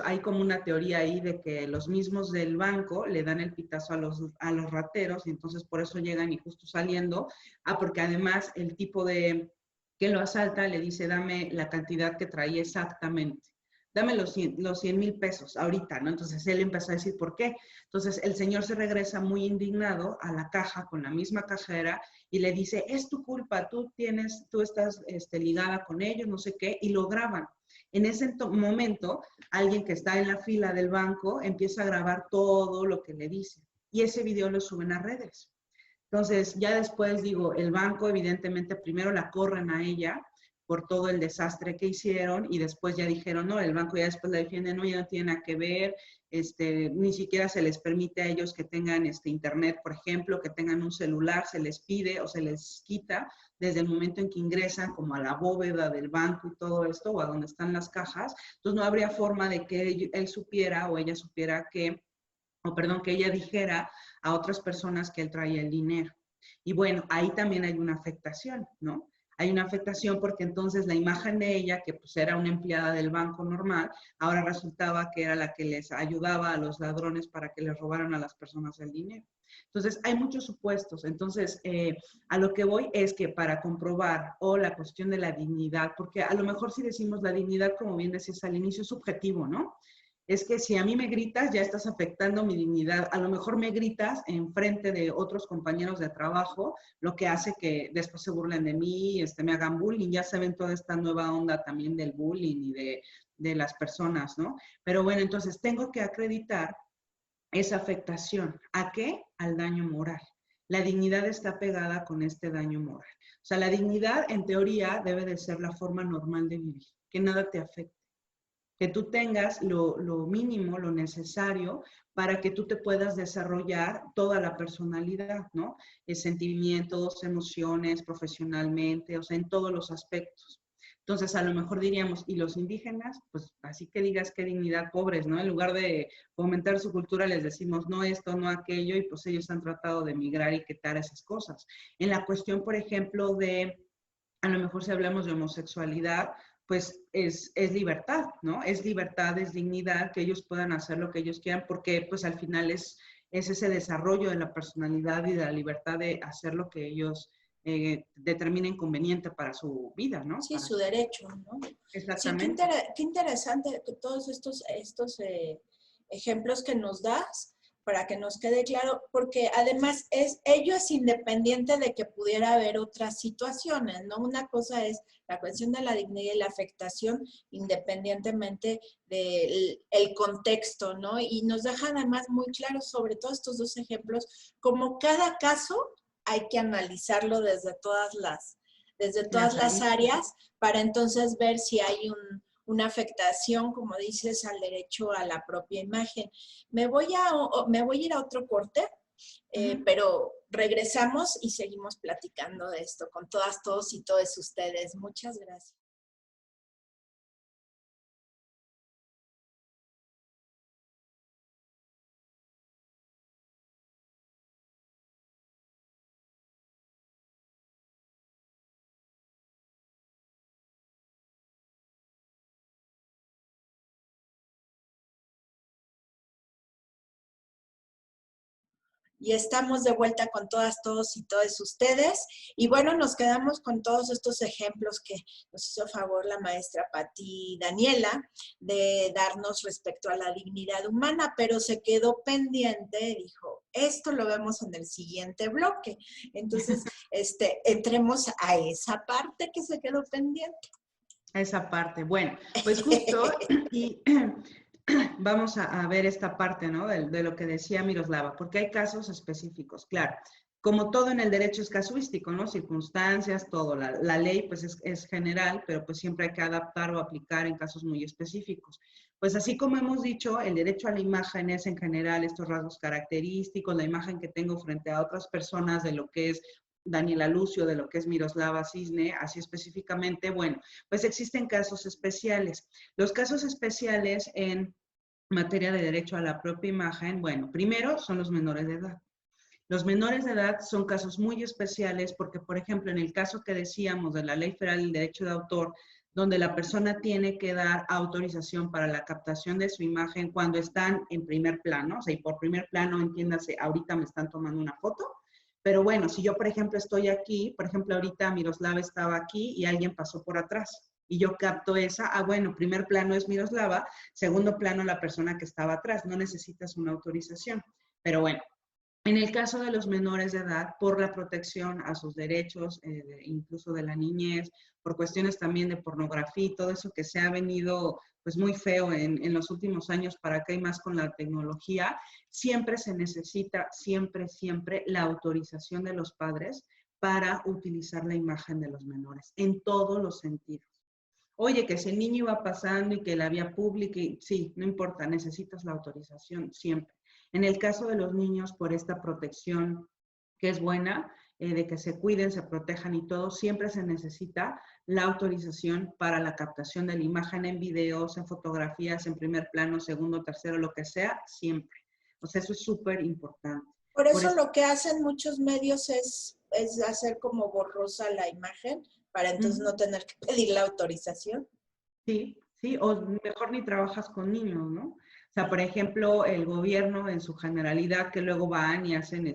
hay como una teoría ahí de que los mismos del banco le dan el pitazo a los rateros y entonces por eso llegan y justo saliendo, porque además el tipo de que lo asalta le dice, dame la cantidad que traía exactamente, dame los 100,000 pesos ahorita, ¿no? Entonces él empezó a decir, ¿por qué? Entonces el señor se regresa muy indignado a la caja con la misma cajera y le dice, es tu culpa, tú estás ligada con ellos, no sé qué, y lo graban. En ese momento, alguien que está en la fila del banco empieza a grabar todo lo que le dice y ese video lo suben a redes. Entonces, ya después digo, el banco evidentemente primero la corren a ella por todo el desastre que hicieron y después ya dijeron, no, el banco ya después la defiende, no, ya no tiene nada que ver, ni siquiera se les permite a ellos que tengan internet, por ejemplo, que tengan un celular, se les pide o se les quita desde el momento en que ingresan como a la bóveda del banco y todo esto, o a donde están las cajas, entonces no habría forma de que él supiera o ella supiera que ella dijera a otras personas que él traía el dinero. Y bueno, ahí también hay una afectación, ¿no? Hay una afectación porque entonces la imagen de ella, que pues era una empleada del banco normal, ahora resultaba que era la que les ayudaba a los ladrones para que les robaran a las personas el dinero. Entonces, hay muchos supuestos. Entonces, a lo que voy es que para comprobar o la cuestión de la dignidad, porque a lo mejor si decimos la dignidad, como bien decías al inicio, es subjetivo, ¿no? Es que si a mí me gritas, ya estás afectando mi dignidad. A lo mejor me gritas en frente de otros compañeros de trabajo, lo que hace que después se burlen de mí, me hagan bullying. Ya se ven toda esta nueva onda también del bullying y de las personas, ¿no? Pero bueno, entonces tengo que acreditar esa afectación. ¿A qué? Al daño moral. La dignidad está pegada con este daño moral. O sea, la dignidad en teoría debe de ser la forma normal de vivir, que nada te afecte, que tú tengas lo mínimo, lo necesario para que tú te puedas desarrollar toda la personalidad, ¿no? Sentimientos, emociones, profesionalmente, o sea, en todos los aspectos. Entonces, a lo mejor diríamos, ¿y los indígenas? Pues así que digas qué dignidad, pobres, ¿no? En lugar de fomentar su cultura, les decimos no esto, no aquello, y pues ellos han tratado de migrar y quitar esas cosas. En la cuestión, por ejemplo, a lo mejor si hablamos de homosexualidad, pues es libertad, ¿no? Es libertad, es dignidad, que ellos puedan hacer lo que ellos quieran, porque pues al final es ese desarrollo de la personalidad y de la libertad de hacer lo que ellos determinen conveniente para su vida, ¿no? Sí, su derecho, ¿no? Sí, Exactamente. qué interesante todos estos ejemplos que nos das para que nos quede claro, porque además ello es independiente de que pudiera haber otras situaciones, ¿no? Una cosa es la cuestión de la dignidad y la afectación independientemente del el contexto, ¿no? Y nos deja además muy claro sobre todos estos dos ejemplos, como cada caso hay que analizarlo desde todas las áreas para entonces ver si hay una afectación, como dices, al derecho a la propia imagen. Me voy a ir a otro corte, pero regresamos y seguimos platicando de esto con todas, todos y todos ustedes. Muchas gracias. Y estamos de vuelta con todas, todos y todas ustedes. Y bueno, nos quedamos con todos estos ejemplos que nos hizo favor la maestra Pati Daniela de darnos respecto a la dignidad humana, pero se quedó pendiente, dijo, esto lo vemos en el siguiente bloque. Entonces, entremos a esa parte que se quedó pendiente. A esa parte. Bueno, pues justo, y vamos a ver esta parte, ¿no? De lo que decía Miroslava, porque hay casos específicos, claro. Como todo en el derecho es casuístico, ¿no? Circunstancias, todo. La ley, pues, es general, pero pues siempre hay que adaptar o aplicar en casos muy específicos. Pues así como hemos dicho, el derecho a la imagen es en general estos rasgos característicos, la imagen que tengo frente a otras personas de lo que es Daniela Lucio, de lo que es Miroslava Cisne, así específicamente, bueno, pues existen casos especiales. Los casos especiales en materia de derecho a la propia imagen, bueno, primero son los menores de edad. Los menores de edad son casos muy especiales porque, por ejemplo, en el caso que decíamos de la Ley Federal del Derecho de Autor, donde la persona tiene que dar autorización para la captación de su imagen cuando están en primer plano, o sea, y por primer plano, entiéndase, ahorita me están tomando una foto, pero bueno, si yo, por ejemplo, estoy aquí, por ejemplo, ahorita Miroslava estaba aquí y alguien pasó por atrás y yo capto esa, bueno, primer plano es Miroslava, segundo plano la persona que estaba atrás, no necesitas una autorización. Pero bueno, en el caso de los menores de edad, por la protección a sus derechos, incluso de la niñez, por cuestiones también de pornografía y todo eso que se ha venido pues muy feo en los últimos años para acá y más con la tecnología, siempre se necesita, siempre la autorización de los padres para utilizar la imagen de los menores, en todos los sentidos. Oye, que si el niño iba pasando y que la vía pública, sí, no importa, necesitas la autorización siempre. En el caso de los niños, por esta protección que es buena, de que se cuiden, se protejan y todo, siempre se necesita la autorización para la captación de la imagen en videos, en fotografías, en primer plano, segundo, tercero, lo que sea, siempre. O sea, eso es súper importante. Por eso lo que hacen muchos medios es hacer como borrosa la imagen para entonces no tener que pedir la autorización. Sí, sí, o mejor ni trabajas con niños, ¿no? O sea, por ejemplo, el gobierno en su generalidad, que luego van y hacen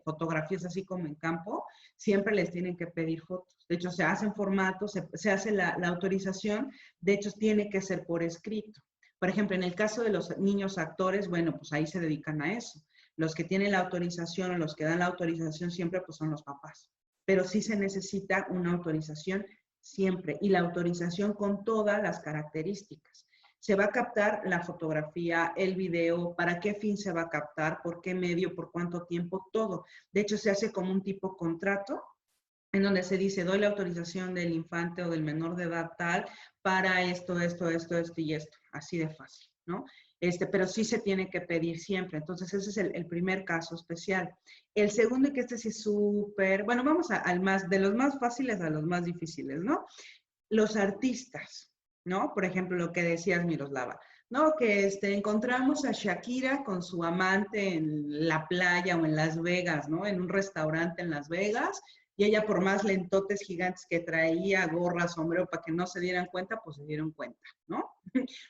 fotografías así como en campo, siempre les tienen que pedir fotos. De hecho, se hacen formatos, se hace la autorización, de hecho, tiene que ser por escrito. Por ejemplo, en el caso de los niños actores, bueno, pues ahí se dedican a eso. Los que tienen la autorización o los que dan la autorización siempre, pues son los papás. Pero sí se necesita una autorización siempre, y la autorización con todas las características. Se va a captar la fotografía, el video, para qué fin se va a captar, por qué medio, por cuánto tiempo, todo. De hecho, se hace como un tipo contrato en donde se dice, doy la autorización del infante o del menor de edad tal para esto y esto. Así de fácil, ¿no? Pero sí se tiene que pedir siempre. Entonces, ese es el primer caso especial. El segundo, y que este sí es súper, bueno, vamos al más, de los más fáciles a los más difíciles, ¿no? Los artistas, ¿no? Por ejemplo, lo que decías, Miroslava, ¿no? Que encontramos a Shakira con su amante en la playa o en Las Vegas, ¿no? En un restaurante en Las Vegas, y ella por más lentotes gigantes que traía, gorra, sombrero, para que no se dieran cuenta, pues se dieron cuenta, ¿no?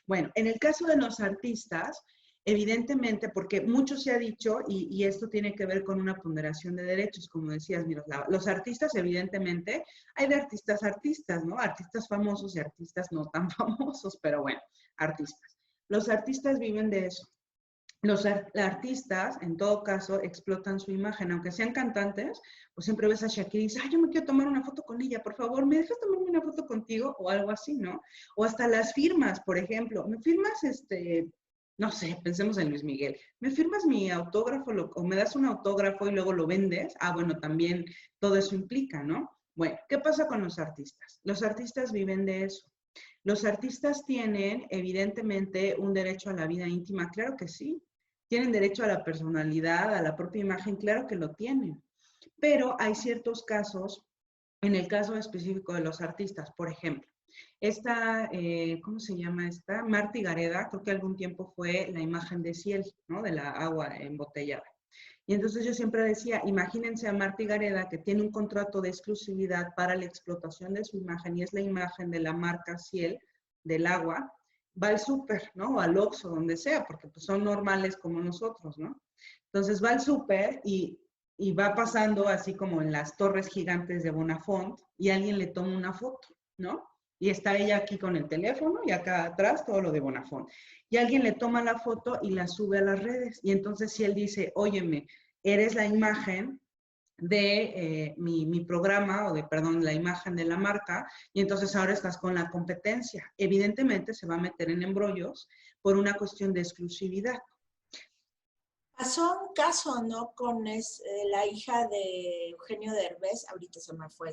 Bueno, en el caso de los artistas, evidentemente, porque mucho se ha dicho, y esto tiene que ver con una ponderación de derechos, como decías, Miroslava, los artistas, evidentemente, hay de artistas a artistas, ¿no? Artistas famosos y artistas no tan famosos, pero bueno, artistas. Los artistas viven de eso. Los artistas, en todo caso, explotan su imagen, aunque sean cantantes, pues siempre ves a Shakira y dices, yo me quiero tomar una foto con ella, por favor, ¿me dejas tomarme una foto contigo? O algo así, ¿no? O hasta las firmas, por ejemplo, ¿me firmas no sé, pensemos en Luis Miguel, ¿me firmas mi autógrafo o me das un autógrafo y luego lo vendes? Bueno, también todo eso implica, ¿no? Bueno, ¿qué pasa con los artistas? Los artistas viven de eso. Los artistas tienen, evidentemente, un derecho a la vida íntima, claro que sí. ¿Tienen derecho a la personalidad, a la propia imagen? Claro que lo tienen. Pero hay ciertos casos, en el caso específico de los artistas, por ejemplo, ¿cómo se llama esta? Martí Gareda, creo que algún tiempo fue la imagen de Ciel, ¿no? De la agua embotellada. Y entonces yo siempre decía, imagínense a Martí Gareda que tiene un contrato de exclusividad para la explotación de su imagen y es la imagen de la marca Ciel, del agua, va al súper, ¿no? O al Oxxo, donde sea, porque pues, son normales como nosotros, ¿no? Entonces va al súper y va pasando así como en las torres gigantes de Bonafont y alguien le toma una foto, ¿no? Y está ella aquí con el teléfono y acá atrás todo lo de Bonafont. Y alguien le toma la foto y la sube a las redes. Y entonces si él dice, óyeme, eres la imagen de mi programa o de, perdón, la imagen de la marca y entonces ahora estás con la competencia. Evidentemente se va a meter en embrollos por una cuestión de exclusividad. Pasó un caso, ¿no? Con la hija de Eugenio Derbez, ahorita se me fue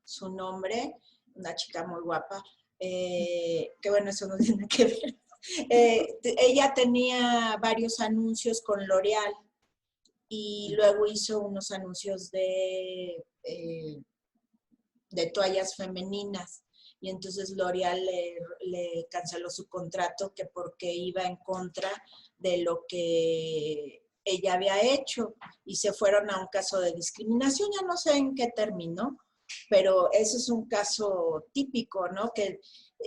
su nombre, una chica muy guapa, que bueno, eso no tiene que ver. Ella tenía varios anuncios con L'Oreal y luego hizo unos anuncios de toallas femeninas. Y entonces L'Oreal le canceló su contrato que porque iba en contra de lo que ella había hecho y se fueron a un caso de discriminación, ya no sé en qué terminó, pero eso es un caso típico, ¿no?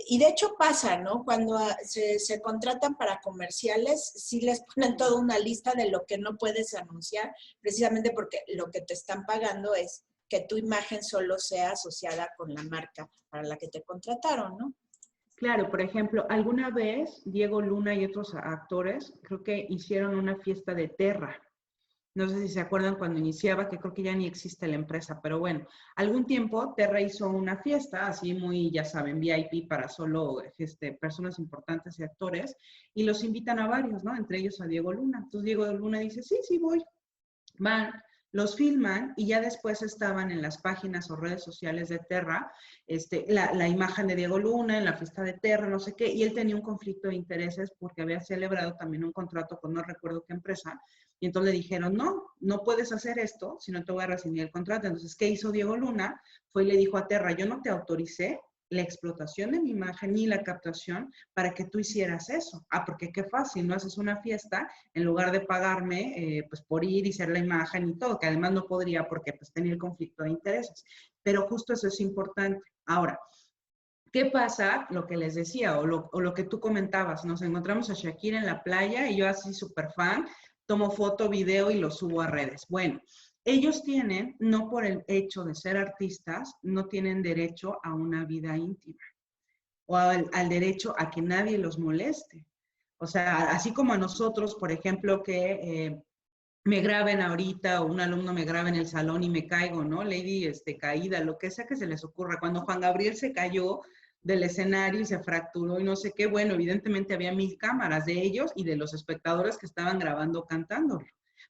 Y de hecho pasa, ¿no? Cuando se contratan para comerciales, sí les ponen toda una lista de lo que no puedes anunciar, precisamente porque lo que te están pagando es que tu imagen solo sea asociada con la marca para la que te contrataron, ¿no? Claro, por ejemplo, alguna vez Diego Luna y otros actores creo que hicieron una fiesta de Terra. No sé si se acuerdan cuando iniciaba, que creo que ya ni existe la empresa, pero bueno, algún tiempo Terra hizo una fiesta, así muy, ya saben, VIP para solo personas importantes y actores, y los invitan a varios, ¿no? Entre ellos a Diego Luna. Entonces Diego Luna dice, sí, sí voy. Van, los filman y ya después estaban en las páginas o redes sociales de Terra, la imagen de Diego Luna en la fiesta de Terra, no sé qué, y él tenía un conflicto de intereses porque había celebrado también un contrato con no recuerdo qué empresa, y entonces le dijeron, no, no puedes hacer esto, si no te voy a rescindir el contrato. Entonces, ¿qué hizo Diego Luna? Fue y le dijo a Terra, yo no te autoricé la explotación de mi imagen ni la captación para que tú hicieras eso. Ah, porque qué fácil, ¿no? Haces una fiesta en lugar de pagarme pues por ir y ser la imagen y todo, que además no podría porque pues tenía el conflicto de intereses. Pero justo eso es importante. Ahora, ¿qué pasa? Lo que les decía o lo que tú comentabas, nos encontramos a Shakira en la playa y yo así súper fan, tomo foto, video y lo subo a redes. Bueno, ellos tienen, no por el hecho de ser artistas, no tienen derecho a una vida íntima o al derecho a que nadie los moleste. O sea, así como a nosotros, por ejemplo, que me graben ahorita o un alumno me grabe en el salón y me caigo, ¿no? Lady caída, lo que sea que se les ocurra. Cuando Juan Gabriel se cayó del escenario y se fracturó y no sé qué, bueno, evidentemente había 1000 cámaras de ellos y de los espectadores que estaban grabando cantándolo.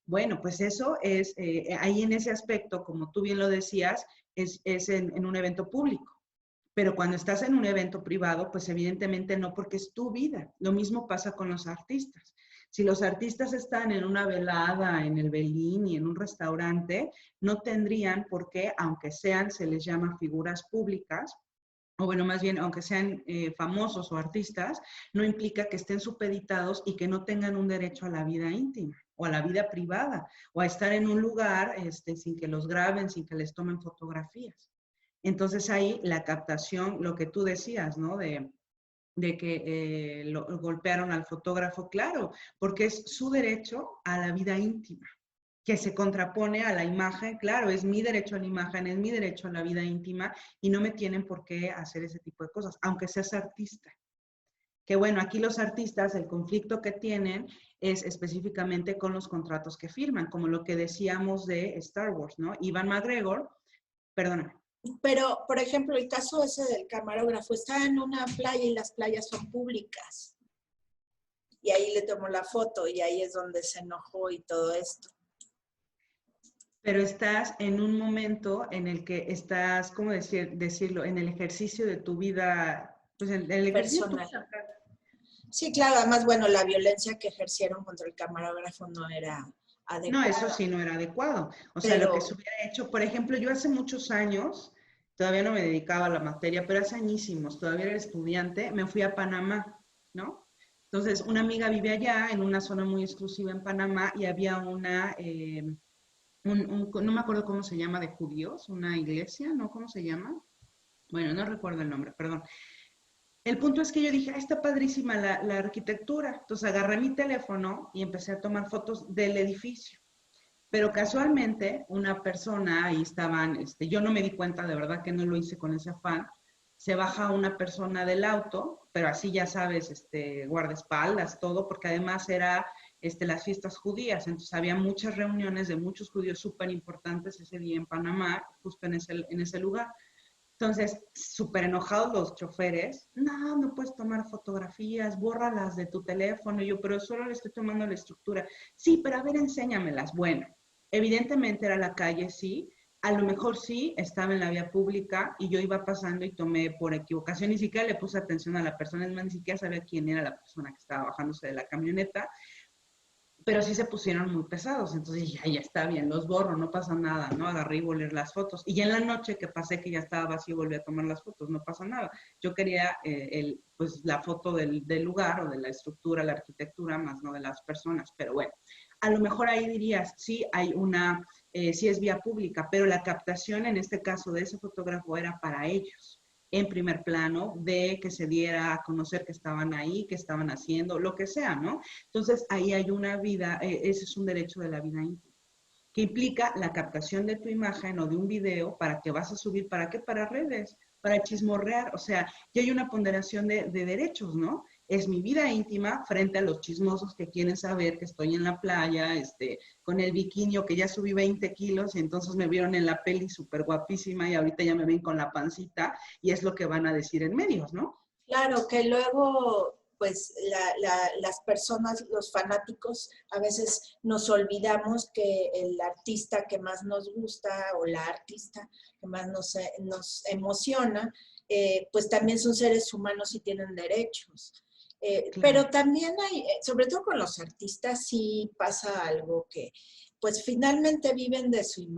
Bueno, pues eso es, ahí en ese aspecto, como tú bien lo decías, es en un evento público. Pero cuando estás en un evento privado, pues evidentemente no, porque es tu vida. Lo mismo pasa con los artistas. Si los artistas están en una velada, en el Bellini, en un restaurante, no tendrían por qué, aunque sean, se les llama figuras públicas, o bueno, más bien, aunque sean famosos o artistas, no implica que estén supeditados y que no tengan un derecho a la vida íntima o a la vida privada, o a estar en un lugar sin que los graben, sin que les tomen fotografías. Entonces ahí la captación, lo que tú decías, ¿no? De que lo golpearon al fotógrafo, claro, porque es su derecho a la vida íntima, que se contrapone a la imagen, claro, es mi derecho a la imagen, es mi derecho a la vida íntima y no me tienen por qué hacer ese tipo de cosas, aunque seas artista. Que bueno, aquí los artistas, el conflicto que tienen es específicamente con los contratos que firman, como lo que decíamos de Star Wars, ¿no? Ivan McGregor, perdona. Pero, por ejemplo, el caso ese del camarógrafo, está en una playa y las playas son públicas. Y ahí le tomó la foto y ahí es donde se enojó y todo esto. Pero estás en un momento en el que estás, ¿cómo decirlo? En el ejercicio de tu vida, pues en el ejercicio de tu Personal. vida. Sí, claro, además, bueno, la violencia que ejercieron contra el camarógrafo no era No, eso adecuada. sí no era adecuado. O sea, lo que se Pero, hubiera hecho, por ejemplo, yo hace muchos años, todavía no me dedicaba a la materia, pero hace añísimos, todavía era estudiante, me fui a Panamá, ¿no? Entonces, una amiga vive allá, en una zona muy exclusiva en Panamá, y había no me acuerdo cómo se llama, de judíos, una iglesia, ¿no? ¿Cómo se llama? Bueno, no recuerdo el nombre, perdón. El punto es que yo dije, ah, está padrísima la arquitectura. Entonces agarré mi teléfono y empecé a tomar fotos del edificio. Pero casualmente una persona, ahí estaban, yo no me di cuenta, de verdad que no lo hice con ese afán, se baja una persona del auto, pero así ya sabes, guardaespaldas, todo, porque además era las fiestas judías, entonces había muchas reuniones de muchos judíos súper importantes ese día en Panamá, justo en ese lugar. Entonces, súper enojados los choferes, no, no puedes tomar fotografías, bórralas de tu teléfono. Y yo, pero solo le estoy tomando la estructura. Sí, pero a ver, enséñamelas. Bueno, evidentemente era la calle, sí. A lo mejor sí, estaba en la vía pública y yo iba pasando y tomé por equivocación, ni siquiera le puse atención a la persona, es más, ni siquiera sabía quién era la persona que estaba bajándose de la camioneta, pero sí se pusieron muy pesados, entonces ya está bien, los borro, no pasa nada, ¿no? Agarré y volví las fotos. Y ya en la noche que pasé que ya estaba vacío, volví a tomar las fotos, no pasa nada. Yo quería pues la foto del lugar o de la estructura, la arquitectura, más no de las personas, pero bueno, a lo mejor ahí dirías, sí hay sí es vía pública, pero la captación en este caso de ese fotógrafo era para ellos en primer plano, de que se diera a conocer que estaban ahí, que estaban haciendo, lo que sea, ¿no? Entonces, ahí hay una vida, ese es un derecho de la vida íntima, que implica la captación de tu imagen o de un video para que vas a subir, ¿para qué? Para redes, para chismorrear, o sea, ya hay una ponderación de derechos, ¿no? Es mi vida íntima frente a los chismosos que quieren saber que estoy en la playa, con el bikini o que ya subí 20 kilos y entonces me vieron en la peli súper guapísima y ahorita ya me ven con la pancita y es lo que van a decir en medios, ¿no? Claro, que luego, pues las personas, los fanáticos, a veces nos olvidamos que el artista que más nos gusta o la artista que más nos emociona, pues también son seres humanos y tienen derechos. Claro. Pero también hay, sobre todo con los artistas, sí pasa algo que, pues finalmente viven de su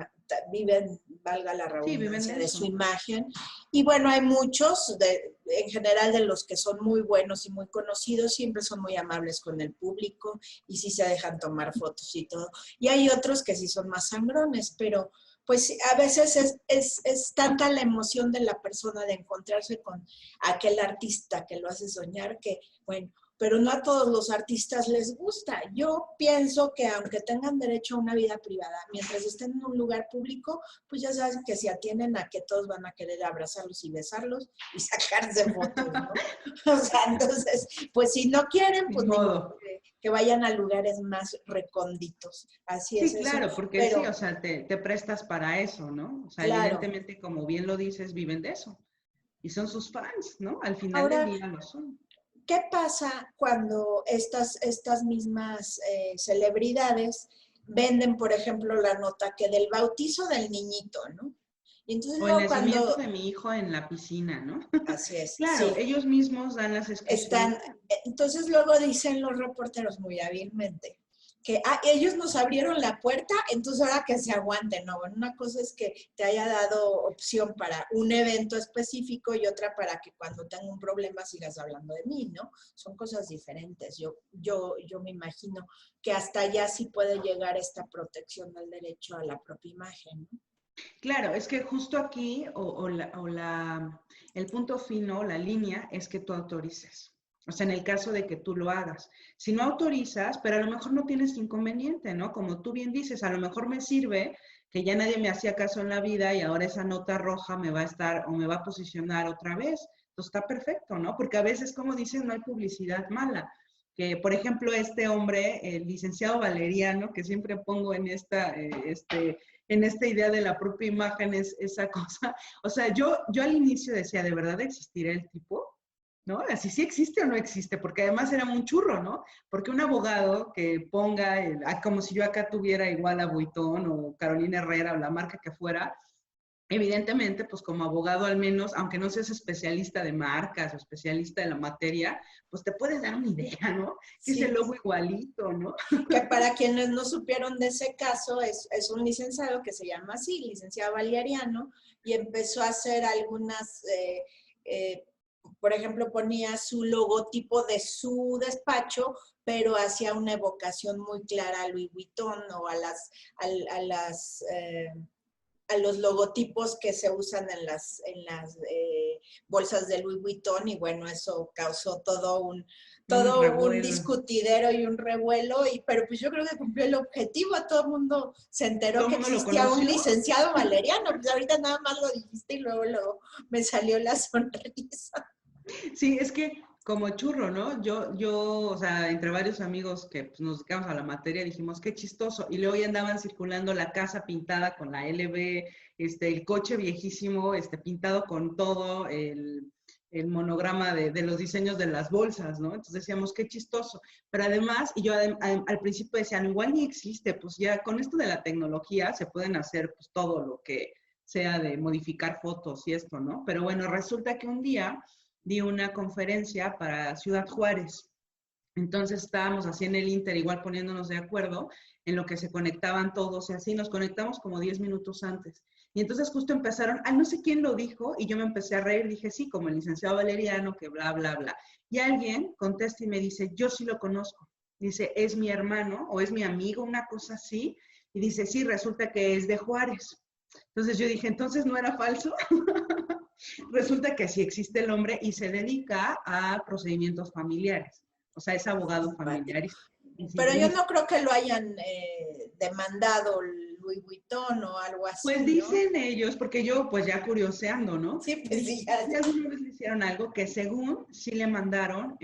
viven, valga la Sí, viven redundancia, de de su eso. imagen. Y bueno, hay muchos, en general de los que son muy buenos y muy conocidos, siempre son muy amables con el público y sí se dejan tomar fotos y todo. Y hay otros que sí son más sangrones, pero pues a veces es tanta la emoción de la persona de encontrarse con aquel artista que lo hace soñar que, bueno, pero no a todos los artistas les gusta. Yo pienso que aunque tengan derecho a una vida privada, mientras estén en un lugar público, pues ya saben que se atienen a que todos van a querer abrazarlos y besarlos y sacarse fotos, ¿no? O sea, entonces, pues si no quieren, Ni pues ni modo modo. que vayan a lugares más recónditos. Así es Sí, eso. claro, porque sí, o Pero, sea, te prestas para eso, ¿no? O sea, claro, evidentemente, como bien lo dices, viven de eso. Y son sus fans, ¿no? Al final del ahora, día lo son. ¿qué pasa cuando estas mismas celebridades venden, por ejemplo, la nota que del bautizo del niñito, ¿no? Y entonces O el luego nacimiento cuando, de mi hijo en la piscina, ¿no? así es, Claro, sí, ellos mismos dan las están, exclusividades. entonces luego dicen los reporteros muy hábilmente que ellos nos abrieron la puerta, entonces ahora que se aguanten, ¿no? Bueno, una cosa es que te haya dado opción para un evento específico y otra para que cuando tenga un problema sigas hablando de mí, ¿no? Son cosas diferentes. Yo me imagino que hasta allá sí puede llegar esta protección del derecho a la propia imagen, ¿no? Claro, es que justo aquí, el punto fino, la línea, es que tú autorices. O sea, en el caso de que tú lo hagas. Si no autorizas, pero a lo mejor no tienes inconveniente, ¿no? Como tú bien dices, a lo mejor me sirve que ya nadie me hacía caso en la vida y ahora esa nota roja me va a estar o me va a posicionar otra vez. Entonces está perfecto, ¿no? Porque a veces, como dicen, no hay publicidad mala. Que, por ejemplo, este hombre, el licenciado Valeriano, que siempre pongo en esta idea de la propia imagen, es esa cosa. O sea, yo al inicio decía, ¿de verdad existirá el tipo? ¿No? Así sí existe o no existe, porque además era un churro, ¿no? Porque un abogado que ponga, como si yo acá tuviera igual a Buitón o Carolina Herrera o la marca que fuera, evidentemente, pues como abogado al menos, aunque no seas especialista de marcas o especialista de la materia, pues te puedes dar una idea, ¿no? Que es el Sí, logo igualito, ¿no? que para quienes no supieron de ese caso, es un licenciado que se llama así, licenciado Valeriano, y empezó a hacer algunas, por ejemplo, ponía su logotipo de su despacho, pero hacía una evocación muy clara a Louis Vuitton o a las a los logotipos que se usan en las bolsas de Louis Vuitton y bueno, eso causó todo un revuelo. discutidero y un revuelo, pero pues yo creo que cumplió el objetivo, todo el mundo se enteró ¿Todo que el mundo lo existía un conoció? licenciado Valeriano, pues ahorita nada más lo dijiste y luego me salió la sonrisa. Sí, es que como churro, ¿no? O sea, entre varios amigos que pues, nos dedicamos a la materia, dijimos, qué chistoso. Y luego ya andaban circulando la casa pintada con la LB, el coche viejísimo, pintado con todo el monograma de los diseños de las bolsas, ¿no? Entonces decíamos, qué chistoso. Pero además, y yo al principio decía, no, igual ni existe, pues ya con esto de la tecnología se pueden hacer pues todo lo que sea de modificar fotos y esto, ¿no? Pero bueno, resulta que un día di una conferencia para Ciudad Juárez. Entonces estábamos así en el Inter, igual poniéndonos de acuerdo en lo que se conectaban todos y así nos conectamos como 10 minutos antes. Y entonces justo empezaron, no sé quién lo dijo, y yo me empecé a reír, dije, sí, como el licenciado Valeriano, que bla, bla, bla. Y alguien contesta y me dice, yo sí lo conozco. Dice, es mi hermano o es mi amigo, una cosa así. Y dice, sí, resulta que es de Juárez. Entonces yo dije, entonces no era falso. Resulta que sí existe el hombre y se dedica a procedimientos familiares. O sea, es abogado familiar. Y Pero yo civilista. no creo que lo hayan demandado Louis Vuitton o algo Pues así, ¿no? dicen ellos, porque yo pues ya curioseando, ¿no? Sí, Y pues dije, sí, ya, si ya. alguna vez le hicieron algo que según sí le mandaron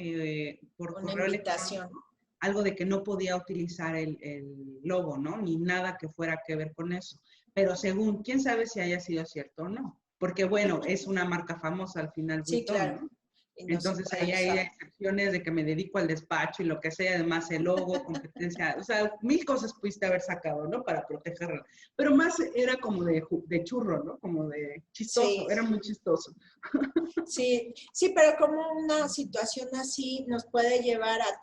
por Una correo invitación. electrónico, algo de que no podía utilizar el logo, ¿no? Ni nada que fuera que ver con eso. Pero según, quién sabe si haya sido cierto o no. Porque bueno, es una marca famosa al final Sí, Vuitton, claro. ¿no? Y no se Entonces puede ahí hay usar. excepciones de que me dedico al despacho y lo que sea, además el logo, competencia, o sea, mil cosas pudiste haber sacado, ¿no? Para protegerla. Pero más era como de churro, ¿no? Como de chistoso, Sí, era muy chistoso. sí, sí, pero como una situación así nos puede llevar a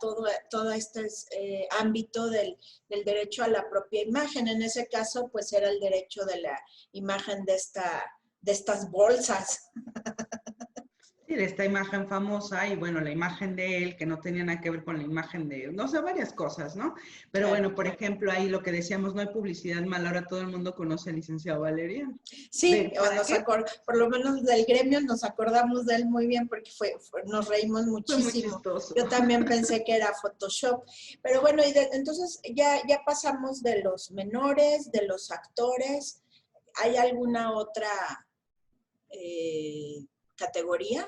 todo este ámbito del derecho a la propia imagen. En ese caso, pues era el derecho de la imagen de estas bolsas. Sí, de esta imagen famosa y bueno, la imagen de él que no tenía nada que ver con la imagen de, no sé, varias cosas, ¿no? Pero Claro. bueno, por ejemplo, ahí lo que decíamos, no hay publicidad mala, ahora todo el mundo conoce al licenciado Valeriano. Sí, o ¿Para qué? por lo menos del gremio nos acordamos de él muy bien porque nos reímos Fue muy muchísimo. chistoso. Yo también pensé que era Photoshop. Pero bueno, entonces ya pasamos de los menores, de los actores. ¿Hay alguna otra categoría?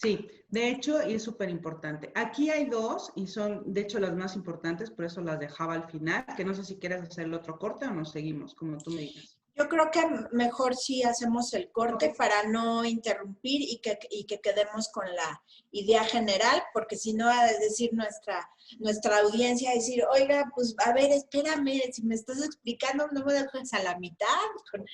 Sí, de hecho, y es súper importante. Aquí hay dos, y son, de hecho, las más importantes, por eso las dejaba al final, que no sé si quieres hacer el otro corte o nos seguimos, como tú me digas. Yo creo que mejor si hacemos el Ok. corte para no interrumpir y que quedemos con la idea general, porque si no va a decir nuestra audiencia, decir, oiga, pues a ver, espérame, si me estás explicando, no me dejes a la mitad,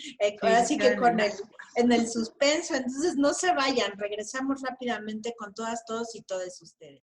Sí, ahora se sí que quedan en ascuas. en el suspenso, entonces no se vayan, regresamos rápidamente con todas, todos y todas ustedes.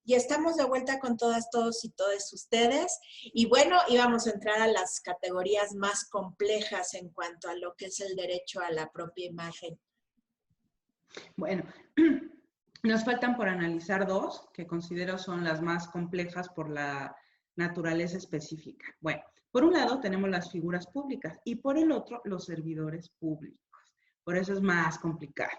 Y estamos de vuelta con todas, todos y todas ustedes. Y bueno, íbamos a entrar a las categorías más complejas en cuanto a lo que es el derecho a la propia imagen. Bueno, nos faltan por analizar dos, que considero son las más complejas por la naturaleza específica. Bueno, por un lado tenemos las figuras públicas y por el otro los servidores públicos. Por eso es más complicado.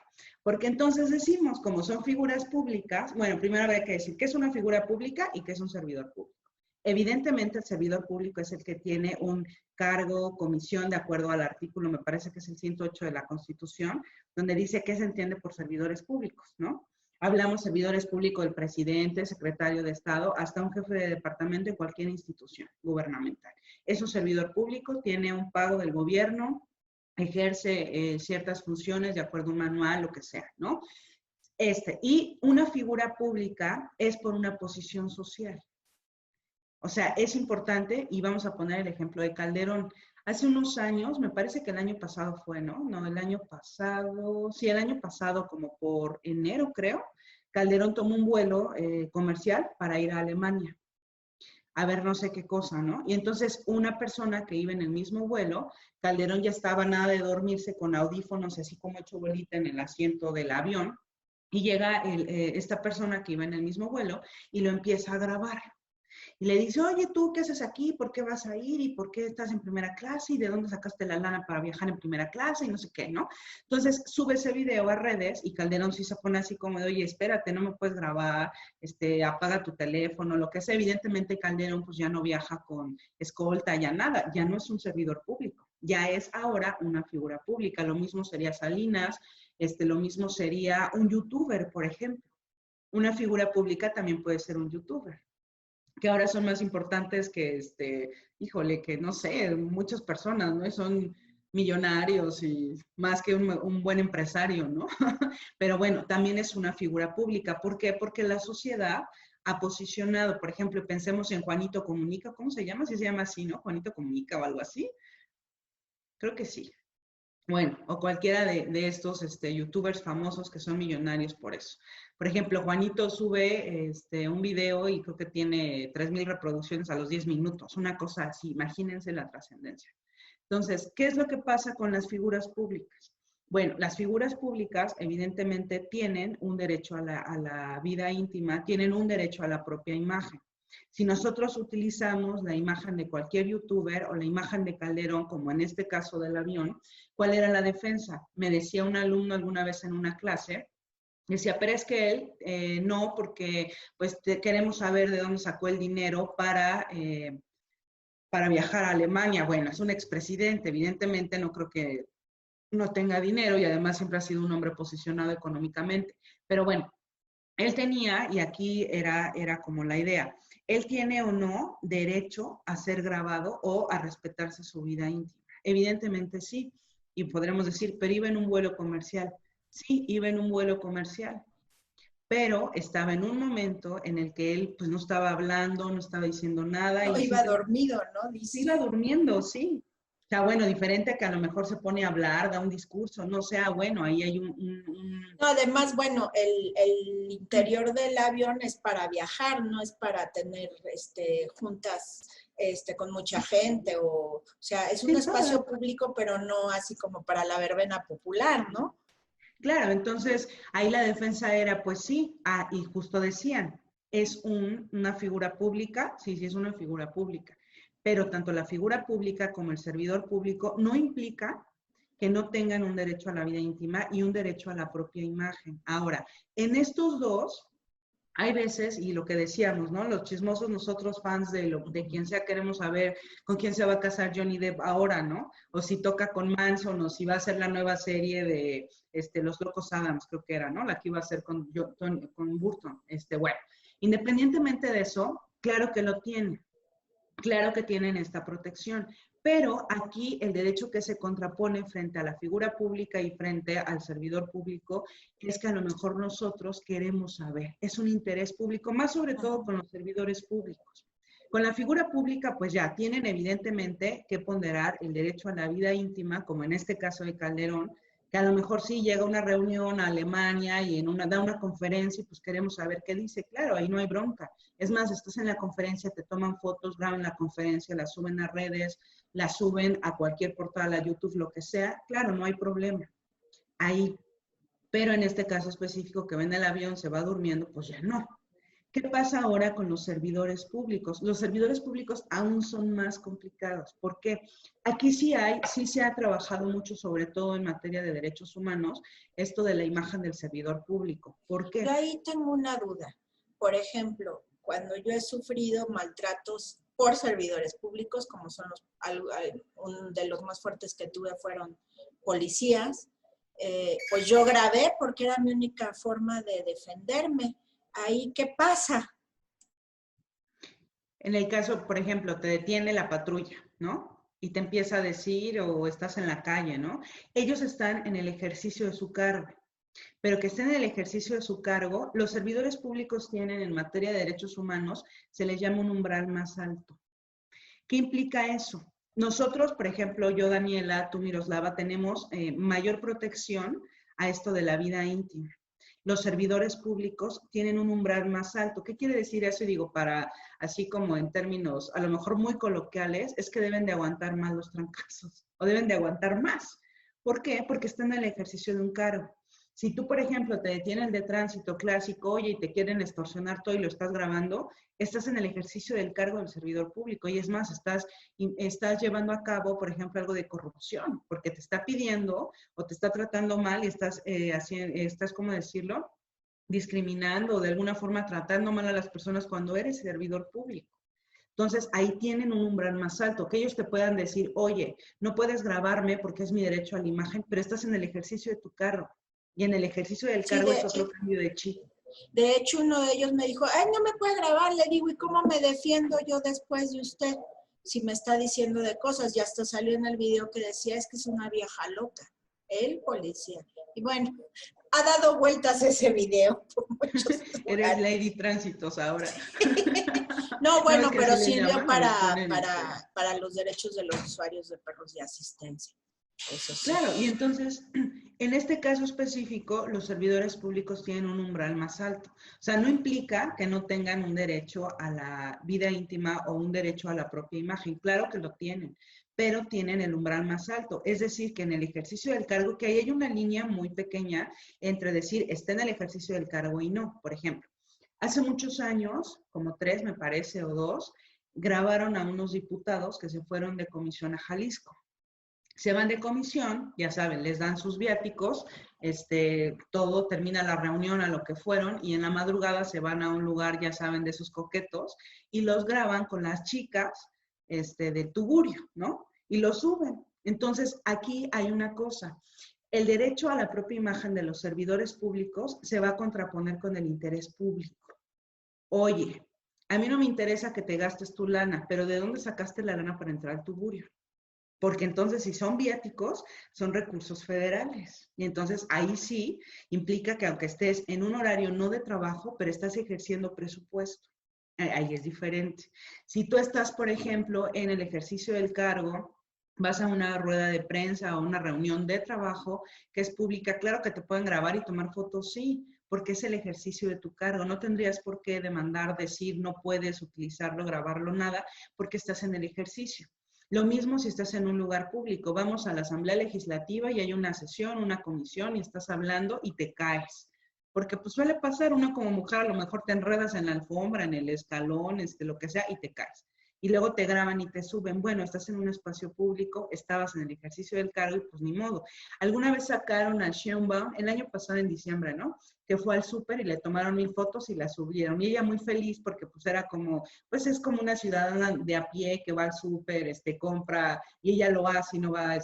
Porque entonces decimos, como son figuras públicas, bueno, primero habría que decir qué es una figura pública y qué es un servidor público. Evidentemente el servidor público es el que tiene un cargo, comisión, de acuerdo al artículo, me parece que es el 108 de la Constitución, donde dice qué se entiende por servidores públicos, ¿no? Hablamos servidores públicos del presidente, secretario de Estado, hasta un jefe de departamento en cualquier institución gubernamental. Es un servidor público, tiene un pago del gobierno, ejerce ciertas funciones de acuerdo a un manual, lo que sea, ¿no? Y una figura pública es por una posición social. O sea, es importante, y vamos a poner el ejemplo de Calderón. Hace unos años, me parece que el año pasado fue, ¿no? No, el año pasado, sí, el año pasado, como por enero, creo, Calderón tomó un vuelo comercial para ir a Alemania. a ver no sé qué cosa, ¿no? Y entonces una persona que iba en el mismo vuelo, Calderón ya estaba nada de dormirse con audífonos, así como hecho bolita en el asiento del avión, y llega esta persona que iba en el mismo vuelo y lo empieza a grabar. Y le dice, oye, ¿tú qué haces aquí? ¿Por qué vas a ir? ¿Y por qué estás en primera clase? ¿Y de dónde sacaste la lana para viajar en primera clase? Y no sé qué, ¿no? Entonces sube ese video a redes y Calderón sí se pone así como de, oye, espérate, no me puedes grabar, apaga tu teléfono, lo que sea. Evidentemente Calderón pues ya no viaja con escolta, ya nada, ya no es un servidor público, ya es ahora una figura pública. Lo mismo sería Salinas, lo mismo sería un youtuber, por ejemplo. Una figura pública también puede ser un youtuber, que ahora son más importantes que, híjole, que no sé, muchas personas, ¿no? Son millonarios y más que un buen empresario, ¿no? Pero bueno, también es una figura pública. ¿Por qué? Porque la sociedad ha posicionado, por ejemplo, pensemos en Juanito Comunica, ¿cómo se llama? Si se llama así, ¿no? Juanito Comunica o algo así. Creo que sí. Bueno, o cualquiera de estos youtubers famosos que son millonarios por eso. Por ejemplo, Juanito sube un video y creo que tiene 3,000 reproducciones a los 10 minutos, una cosa así, imagínense la trascendencia. Entonces, ¿qué es lo que pasa con las figuras públicas? Bueno, las figuras públicas evidentemente tienen un derecho a la vida íntima, tienen un derecho a la propia imagen. Si nosotros utilizamos la imagen de cualquier youtuber o la imagen de Calderón, como en este caso del avión, ¿cuál era la defensa? Me decía un alumno alguna vez en una clase, decía, pero es que él no, porque pues queremos saber de dónde sacó el dinero para viajar a Alemania. Bueno, es un expresidente, evidentemente no creo que no tenga dinero y además siempre ha sido un hombre posicionado económicamente. Pero bueno, él tenía, y aquí era como la idea, él tiene o no derecho a ser grabado o a respetarse su vida íntima. Evidentemente sí, y podremos decir, pero iba en un vuelo comercial. Sí, iba en un vuelo comercial, pero estaba en un momento en el que él pues no estaba hablando, no estaba diciendo nada No, y iba simplemente dormido, ¿no? Dice. iba durmiendo, sí. O sea, bueno, diferente a que a lo mejor se pone a hablar, da un discurso, no sea, bueno, ahí hay No, además, bueno, el interior del avión es para viajar, no es para tener juntas con mucha gente o sea, es un sí, espacio público, pero no así como para la verbena popular, ¿no? claro, entonces ahí la defensa era, pues sí, y justo decían, es una figura pública, sí, sí es una figura pública, pero tanto la figura pública como el servidor público no implica que no tengan un derecho a la vida íntima y un derecho a la propia imagen. Ahora, en estos dos, hay veces, y lo que decíamos, ¿no? Los chismosos, nosotros fans de quien sea, queremos saber con quién se va a casar Johnny Depp ahora, ¿no? O si toca con Manson, o si va a ser la nueva serie de Los Locos Adams, creo que era, ¿no? La que iba a ser con Burton. Bueno, independientemente de eso, claro que lo tiene. Claro que tienen esta protección, pero aquí el derecho que se contrapone frente a la figura pública y frente al servidor público es que a lo mejor nosotros queremos saber, es un interés público, más sobre todo con los servidores públicos. Con la figura pública, pues ya tienen evidentemente que ponderar el derecho a la vida íntima, como en este caso de Calderón, que a lo mejor sí llega a una reunión a Alemania y da una conferencia y pues queremos saber qué dice. Claro, ahí no hay bronca. Es más, estás en la conferencia, te toman fotos, graban la conferencia, la suben a redes, la suben a cualquier portal, a YouTube, lo que sea. Claro, no hay problema. Ahí. Pero en este caso específico que ven el avión, se va durmiendo, pues ya no. ¿Qué pasa ahora con los servidores públicos? Los servidores públicos aún son más complicados. ¿Por qué? Aquí sí se ha trabajado mucho, sobre todo en materia de derechos humanos, esto de la imagen del servidor público. ¿Por qué? Yo ahí tengo una duda. Por ejemplo, cuando yo he sufrido maltratos por servidores públicos, como son uno de los más fuertes que tuve fueron policías, pues yo grabé porque era mi única forma de defenderme. Ahí, ¿qué pasa? En el caso, por ejemplo, te detiene la patrulla, ¿no? Y te empieza a decir, o estás en la calle, ¿no? Ellos están en el ejercicio de su cargo, pero que estén en el ejercicio de su cargo, los servidores públicos tienen en materia de derechos humanos, se les llama un umbral más alto. ¿Qué implica eso? Nosotros, por ejemplo, yo, Daniela, tú, Miroslava, tenemos mayor protección a esto de la vida íntima. los servidores públicos tienen un umbral más alto. ¿Qué quiere decir eso? Y digo, para, así como en términos a lo mejor muy coloquiales, es que deben de aguantar más los trancazos o deben de aguantar más. ¿Por qué? Porque están en el ejercicio de un cargo. Si tú, por ejemplo, te detienen de tránsito clásico, oye, y te quieren extorsionar todo y lo estás grabando, estás en el ejercicio del cargo del servidor público. Y es más, estás llevando a cabo, por ejemplo, algo de corrupción, porque te está pidiendo o te está tratando mal y estás, ¿cómo decirlo? Discriminando o de alguna forma tratando mal a las personas cuando eres servidor público. Entonces, ahí tienen un umbral más alto, que ellos te puedan decir, oye, no puedes grabarme porque es mi derecho a la imagen, pero estás en el ejercicio de tu cargo. Y en el ejercicio del Sí, cargo es otro cambio de chip. de hecho, uno de ellos me dijo, ay, no me puede grabar. Le digo, ¿y cómo me defiendo yo después de usted? Si me está diciendo de cosas, ya hasta salió en el video que decía, es que es una vieja loca, el policía. Y bueno, ha dado vueltas ese video por muchos Eres lugares. Lady Tránsitos ahora. No, bueno, No, es que pero así le sirvió llaman y les ponen para los derechos de los usuarios de perros de asistencia. Eso sí. Claro, y entonces, en este caso específico, los servidores públicos tienen un umbral más alto. O sea, no implica que no tengan un derecho a la vida íntima o un derecho a la propia imagen. Claro que lo tienen, pero tienen el umbral más alto. Es decir, que en el ejercicio del cargo, que ahí hay una línea muy pequeña entre decir está en el ejercicio del cargo y no. Por ejemplo, hace muchos años, como 3 me parece o 2, grabaron a unos diputados que se fueron de comisión a Jalisco. Se van de comisión, ya saben, les dan sus viáticos, todo, termina la reunión a lo que fueron y en la madrugada se van a un lugar, ya saben, de esos coquetos y los graban con las chicas del tugurio, ¿no? Y los suben. Entonces, aquí hay una cosa. El derecho a la propia imagen de los servidores públicos se va a contraponer con el interés público. Oye, a mí no me interesa que te gastes tu lana, pero ¿de dónde sacaste la lana para entrar al tugurio? Porque entonces si son viáticos, son recursos federales. Y entonces ahí sí implica que aunque estés en un horario no de trabajo, pero estás ejerciendo presupuesto. Ahí es diferente. Si tú estás, por ejemplo, en el ejercicio del cargo, vas a una rueda de prensa o una reunión de trabajo que es pública, claro que te pueden grabar y tomar fotos, sí, porque es el ejercicio de tu cargo. No tendrías por qué demandar, decir, no puedes utilizarlo, grabarlo, nada, porque estás en el ejercicio. Lo mismo si estás en un lugar público, vamos a la Asamblea Legislativa y hay una sesión, una comisión y estás hablando y te caes. Porque pues suele pasar, uno como mujer a lo mejor te enredas en la alfombra, en el escalón, lo que sea, y te caes. Y luego te graban y te suben. Bueno, estás en un espacio público, estabas en el ejercicio del cargo y pues ni modo. Alguna vez sacaron a Sheinbaum, el año pasado en diciembre, ¿no? Que fue al súper y le tomaron 1000 fotos y la subieron. Y ella muy feliz porque pues era como, pues es como una ciudadana de a pie que va al súper, compra, y ella lo hace y no va,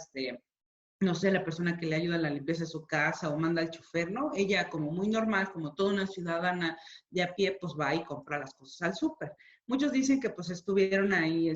no sé, la persona que le ayuda a la limpieza de su casa o manda al chofer, ¿no? Ella como muy normal, como toda una ciudadana de a pie, pues va y compra las cosas al súper. Muchos dicen que pues estuvieron ahí,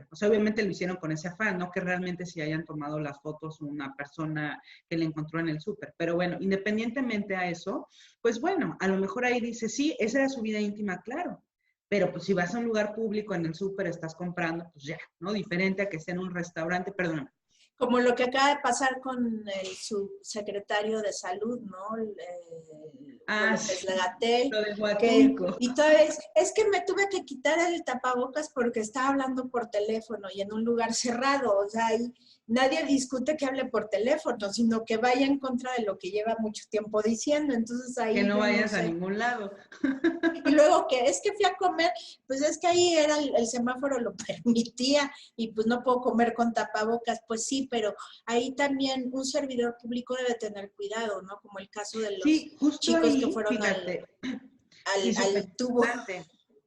pues obviamente lo hicieron con ese afán, no que realmente se hayan tomado las fotos una persona que le encontró en el súper. Pero bueno, independientemente a eso, pues bueno, a lo mejor ahí dice, sí, esa era su vida íntima, claro. Pero pues si vas a un lugar público, en el súper, estás comprando, pues ya, ¿no? Diferente a que sea en un restaurante, perdón. Como lo que acaba de pasar con el subsecretario de Salud, ¿no? Hugo López-Gatell, lo de que, Huatulco. y todo es que me tuve que quitar el tapabocas porque estaba hablando por teléfono y en un lugar cerrado, o sea, ahí nadie discute que hable por teléfono, sino que vaya en contra de lo que lleva mucho tiempo diciendo, entonces ahí Que no yo vayas no a sé. ningún lado. Y luego que es que fui a comer, pues es que ahí era el semáforo lo permitía y pues no puedo comer con tapabocas, pues sí, pero ahí también un servidor público debe tener cuidado, ¿no? Como el caso de los Sí, justo chicos que ahí, fueron fíjate, y súper al tubo. importante.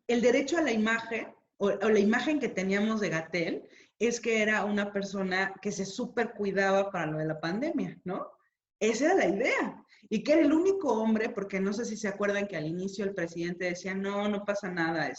El derecho a la imagen, o la imagen que teníamos de Gatell, es que era una persona que se súper cuidaba para lo de la pandemia, ¿no? Esa era la idea. Y que era el único hombre, porque no sé si se acuerdan que al inicio el presidente decía, no, no pasa nada,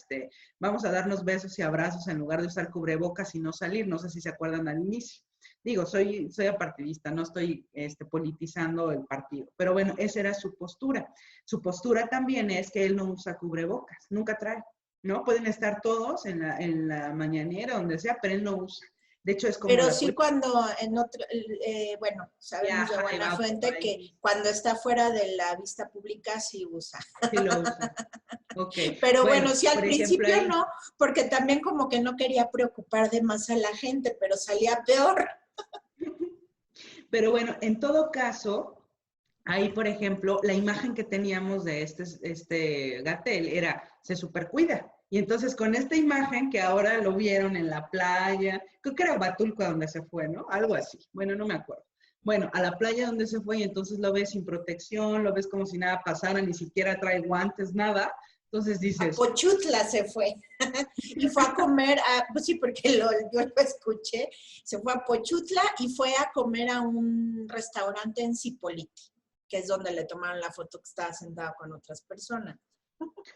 vamos a darnos besos y abrazos en lugar de usar cubrebocas y no salir. No sé si se acuerdan al inicio. Digo, soy apartidista, no estoy politizando el partido. Pero bueno, esa era su postura. Su postura también es que él no usa cubrebocas, nunca trae, ¿no? Pueden estar todos en la mañanera, donde sea, pero él no usa. De hecho, es como Pero la sí cuando en otro, bueno, sabemos de viaja y buena va a otro fuente que país, cuando está fuera de la vista pública sí usa. sí lo usa. Ok, Pero bueno, bueno, sí al por ejemplo principio ahí, no, porque también como que no quería preocupar de más a la gente, pero salía peor. pero bueno, en todo caso, ahí, por ejemplo, la imagen que teníamos de este Gatell era, se supercuida. Y entonces con esta imagen que ahora lo vieron en la playa, creo que era Huatulco donde se fue, ¿no? Algo así. Bueno, no me acuerdo. Bueno, a la playa donde se fue y entonces lo ves sin protección, lo ves como si nada pasara, ni siquiera trae guantes, nada. Entonces A dices, Pochutla se fue y fue a comer, pues sí, porque yo lo escuché, se fue a Pochutla y fue a comer a un restaurante en Cipolite, que es donde le tomaron la foto que estaba sentado con otras personas.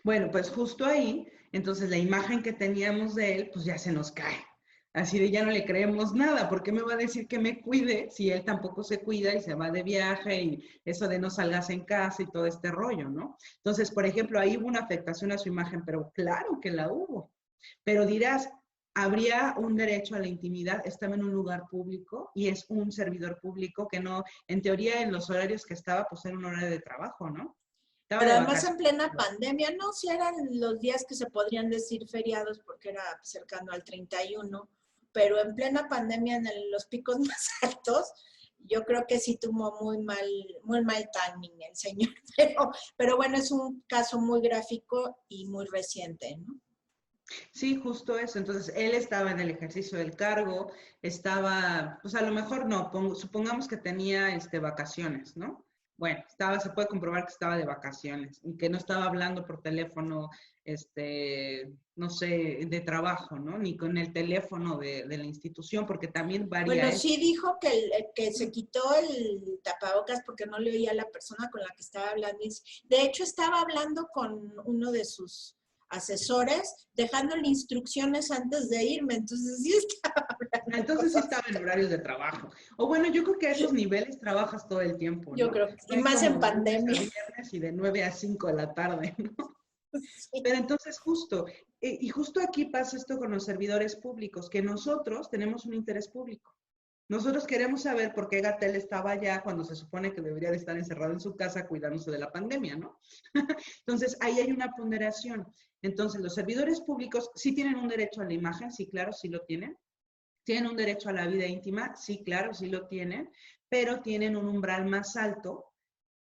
bueno, pues justo ahí, entonces la imagen que teníamos de él, pues ya se nos cae. Así de ya no le creemos nada, ¿por qué me va a decir que me cuide si él tampoco se cuida y se va de viaje y eso de no salgas en casa y todo este rollo, ¿no? Entonces, por ejemplo, ahí hubo una afectación a su imagen, pero claro que la hubo. Pero dirás, habría un derecho a la intimidad, estaba en un lugar público y es un servidor público que no, en teoría en los horarios que estaba, pues era un horario de trabajo, ¿no? Estaba Pero de además en vacaciones. plena pandemia, no, si eran los días que se podrían decir feriados porque era cercano al 31, pero en plena pandemia en los picos más altos, yo creo que sí tuvo muy mal timing el señor, pero bueno, es un caso muy gráfico y muy reciente, ¿no? Sí, justo eso. Entonces, él estaba en el ejercicio del cargo, estaba, pues a lo mejor no, supongamos que tenía vacaciones, ¿no? Bueno, se puede comprobar que estaba de vacaciones y que no estaba hablando por teléfono, no sé, de trabajo, ¿no? Ni con el teléfono de la institución, porque también varía Bueno, eso. sí dijo que se quitó el tapabocas porque no le oía a la persona con la que estaba hablando. De hecho, estaba hablando con uno de sus asesores, dejándole instrucciones antes de irme. Entonces sí estaba hablando Entonces sí cosas. estaba en horarios de trabajo. O bueno, yo creo que a esos niveles trabajas todo el tiempo, Yo ¿no? creo que, No y es más como en de lunes a pandemia. viernes y de 9 a 5 de la tarde, ¿no? Sí. Pero entonces justo, y justo aquí pasa esto con los servidores públicos, que nosotros tenemos un interés público. Nosotros queremos saber por qué Gatell estaba allá cuando se supone que debería de estar encerrado en su casa cuidándose de la pandemia, ¿no? Entonces, ahí hay una ponderación. Entonces, los servidores públicos sí tienen un derecho a la imagen, sí, claro, sí lo tienen. ¿Tienen un derecho a la vida íntima? Sí, claro, sí lo tienen, pero tienen un umbral más alto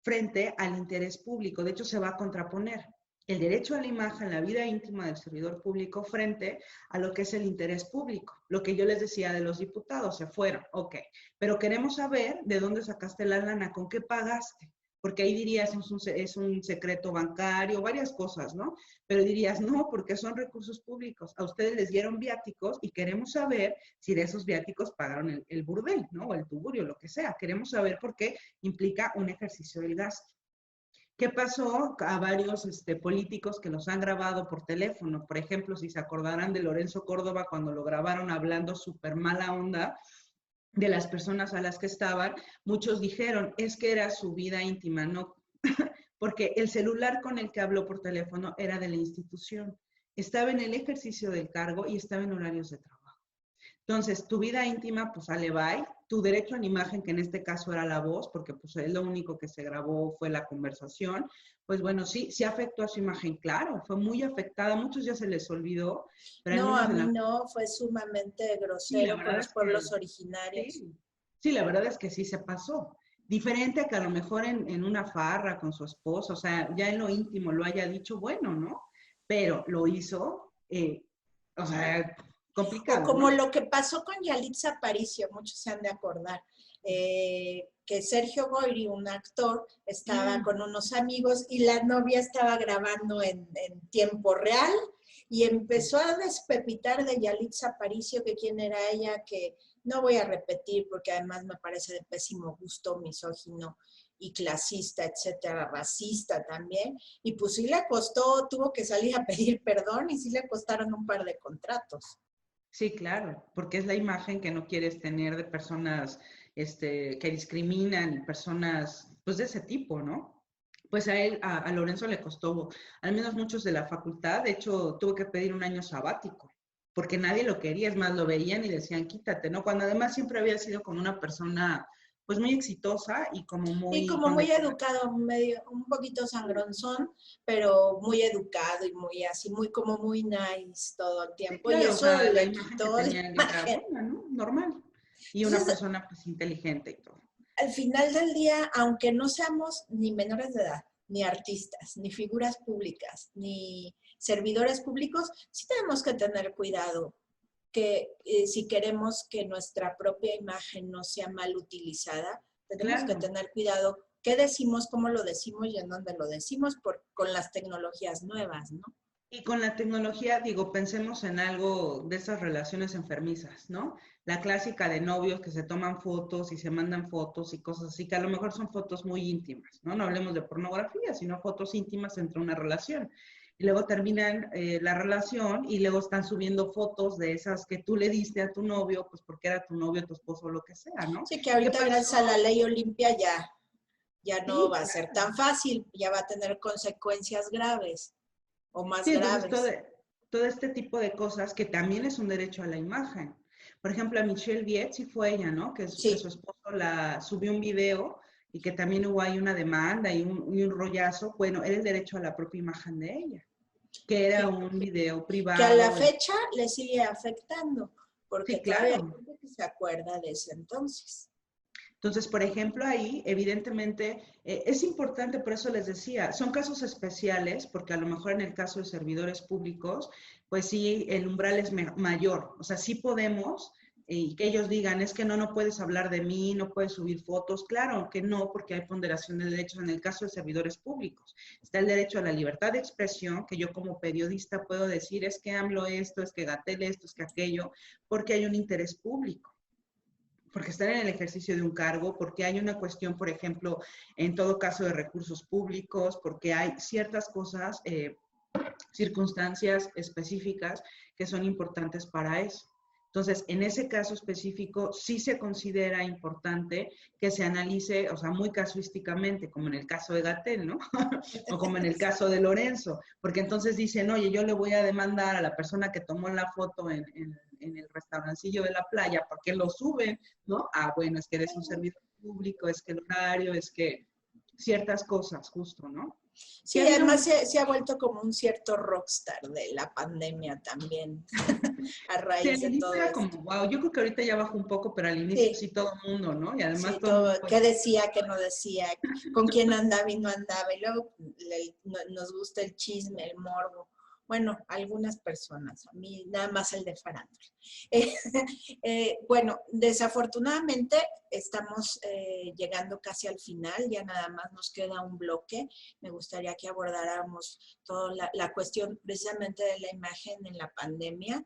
frente al interés público. De hecho, se va a contraponer el derecho a la imagen, la vida íntima del servidor público frente a lo que es el interés público. Lo que yo les decía de los diputados, se fueron, ok, pero queremos saber de dónde sacaste la lana, con qué pagaste, porque ahí dirías es un secreto bancario, varias cosas, ¿no? Pero dirías, no, porque son recursos públicos. A ustedes les dieron viáticos y queremos saber si de esos viáticos pagaron el burdel, ¿no? O el tugurio, lo que sea. Queremos saber por qué implica un ejercicio del gasto. ¿Qué pasó a varios políticos que los han grabado por teléfono? Por ejemplo, si se acordarán de Lorenzo Córdoba cuando lo grabaron hablando súper mala onda de las personas a las que estaban, muchos dijeron, es que era su vida íntima, no, porque el celular con el que habló por teléfono era de la institución. Estaba en el ejercicio del cargo y estaba en horarios de trabajo. Entonces, tu vida íntima, pues sale bye. Tu derecho a la imagen, que en este caso era la voz, porque pues es lo único que se grabó fue la conversación, pues bueno, sí, sí afectó a su imagen, claro, fue muy afectada, a muchos ya se les olvidó, pero al No, a menos en mí la... no, fue sumamente Sí, la grosero con verdad los es que pueblos originarios. sí, sí, la verdad es que sí se pasó. Diferente a que a lo mejor en una farra con su esposo, o sea, ya en lo íntimo lo haya dicho, bueno, ¿no? Pero lo hizo, o sea, O complicado, como ¿no? lo que pasó con Yalitza Aparicio, muchos se han de acordar, que Sergio Goyri, un actor, estaba Mm. con unos amigos y la novia estaba grabando en tiempo real y empezó a despepitar de Yalitza Aparicio, que quién era ella, que no voy a repetir porque además me parece de pésimo gusto, misógino y clasista, etcétera, racista también. Y pues sí le costó, tuvo que salir a pedir perdón y sí le costaron un par de contratos. Sí, claro, porque es la imagen que no quieres tener de personas que discriminan y personas pues de ese tipo, ¿no? Pues a él, a Lorenzo le costó, al menos muchos de la facultad, de hecho tuvo que pedir un año sabático, porque nadie lo quería, es más, lo veían y decían, quítate, ¿no? Cuando además siempre había sido como una persona, pues muy exitosa y como Y muy... como muy educado, medio, un poquito sangronzón, pero muy educado y muy así, muy como muy nice todo el Sí, tiempo. Y claro, o eso sea, la le imagen que quitó la tenía él era imagen. buena, ¿no? Normal. Y una Entonces, persona pues inteligente y todo. al final del día, aunque no seamos ni menores de edad, ni artistas, ni figuras públicas, ni servidores públicos, sí tenemos que tener cuidado que si queremos que nuestra propia imagen no sea mal utilizada, tenemos que Claro. tener cuidado qué decimos, cómo lo decimos y en dónde lo decimos con las tecnologías nuevas, ¿no? Y con la tecnología, digo, pensemos en algo de esas relaciones enfermizas, ¿no? La clásica de novios que se toman fotos y se mandan fotos y cosas así, que a lo mejor son fotos muy íntimas, ¿no? No hablemos de pornografía, sino fotos íntimas entre una relación. Y luego terminan la relación y luego están subiendo fotos de esas que tú le diste a tu novio, pues porque era tu novio, tu esposo, lo que sea, ¿no? Sí, que ¿Qué ahorita pasó? gracias a la ley Olimpia ya no Sí, va a ser claro. tan fácil, ya va a tener consecuencias graves o más Sí, entonces graves. todo este tipo de cosas que también es un derecho a la imagen. Por ejemplo, a Michelle Viet, sí fue ella, ¿no? Que su Sí, esposo la subió un video y que también hubo ahí una demanda y un rollazo. Bueno, era el derecho a la propia imagen de ella, que era sí, un video que a la privado. fecha le sigue afectando, porque Sí, todavía hay claro. gente que se acuerda de ese entonces. Entonces, por ejemplo, ahí evidentemente es importante, por eso les decía, son casos especiales, porque a lo mejor en el caso de servidores públicos, pues sí, el umbral es mayor, o sea, sí podemos, y que ellos digan, es que no puedes hablar de mí, no puedes subir fotos, claro que no, porque hay ponderación de derechos en el caso de servidores públicos. Está el derecho a la libertad de expresión, que yo como periodista puedo decir, es que AMLO esto, es que Gatell esto, es que aquello, porque hay un interés público, porque están en el ejercicio de un cargo, porque hay una cuestión, por ejemplo, en todo caso de recursos públicos, porque hay ciertas cosas, circunstancias específicas que son importantes para eso. Entonces, en ese caso específico, sí se considera importante que se analice, o sea, muy casuísticamente, como en el caso de Gatell, ¿no? O como en el caso de Lorenzo, porque entonces dicen, oye, yo le voy a demandar a la persona que tomó la foto en el restaurancillo de la playa, porque lo suben, ¿no? Ah, bueno, es que eres un servidor público, es que el horario, es que ciertas cosas, justo, ¿no? Que ha Sí, habido además mucho. se ha vuelto como un cierto rockstar de la pandemia también, a Sí, raíz al de inicio todo era esto. como, wow, yo creo que ahorita ya bajó un poco, pero al inicio Sí, sí todo el mundo, ¿no? Y además sí, todo el todo, mundo, pues, qué decía, qué no decía, con quién andaba y no andaba, y luego nos gusta el chisme, el morbo. Bueno, algunas personas, a mí nada más el de farándula. Eh, bueno, desafortunadamente estamos llegando casi al final, ya nada más nos queda un bloque. Me gustaría que abordáramos toda la cuestión precisamente de la imagen en la pandemia,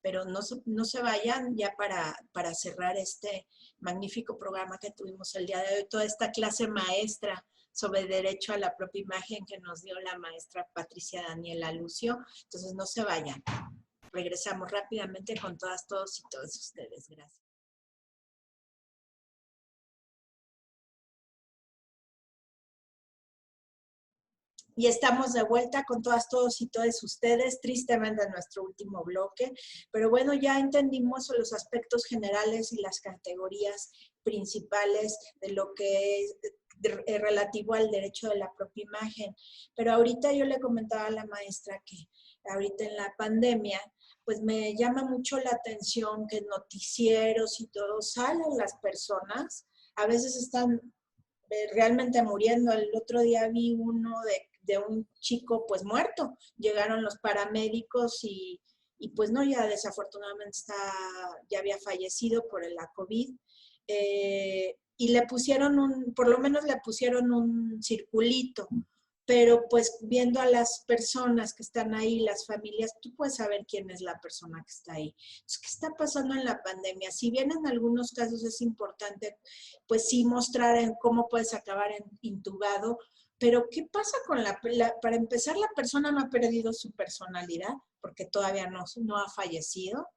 pero no se vayan ya para cerrar este magnífico programa que tuvimos el día de hoy, toda esta clase maestra sobre derecho a la propia imagen que nos dio la maestra Patricia Daniela Lucio. Entonces no se vayan. Regresamos rápidamente con todas, todos y todos ustedes. Gracias. Y estamos de vuelta con todas, todos y todos ustedes, tristemente en nuestro último bloque, pero bueno, ya entendimos los aspectos generales y las categorías principales de lo que es relativo al derecho de la propia imagen. Pero ahorita yo le comentaba a la maestra que ahorita en la pandemia, pues me llama mucho la atención que en noticieros y todo salen las personas, a veces están realmente muriendo. El otro día vi uno de un chico pues muerto. Llegaron los paramédicos y pues no, ya desafortunadamente ya había fallecido por la COVID. Y le pusieron por lo menos le pusieron un circulito, pero pues viendo a las personas que están ahí, las familias, tú puedes saber quién es la persona que está ahí. Entonces, ¿qué está pasando en la pandemia? Si bien en algunos casos es importante, pues sí mostrar en cómo puedes acabar intubado, pero ¿qué pasa con para empezar, la persona no ha perdido su personalidad, porque todavía no ha fallecido,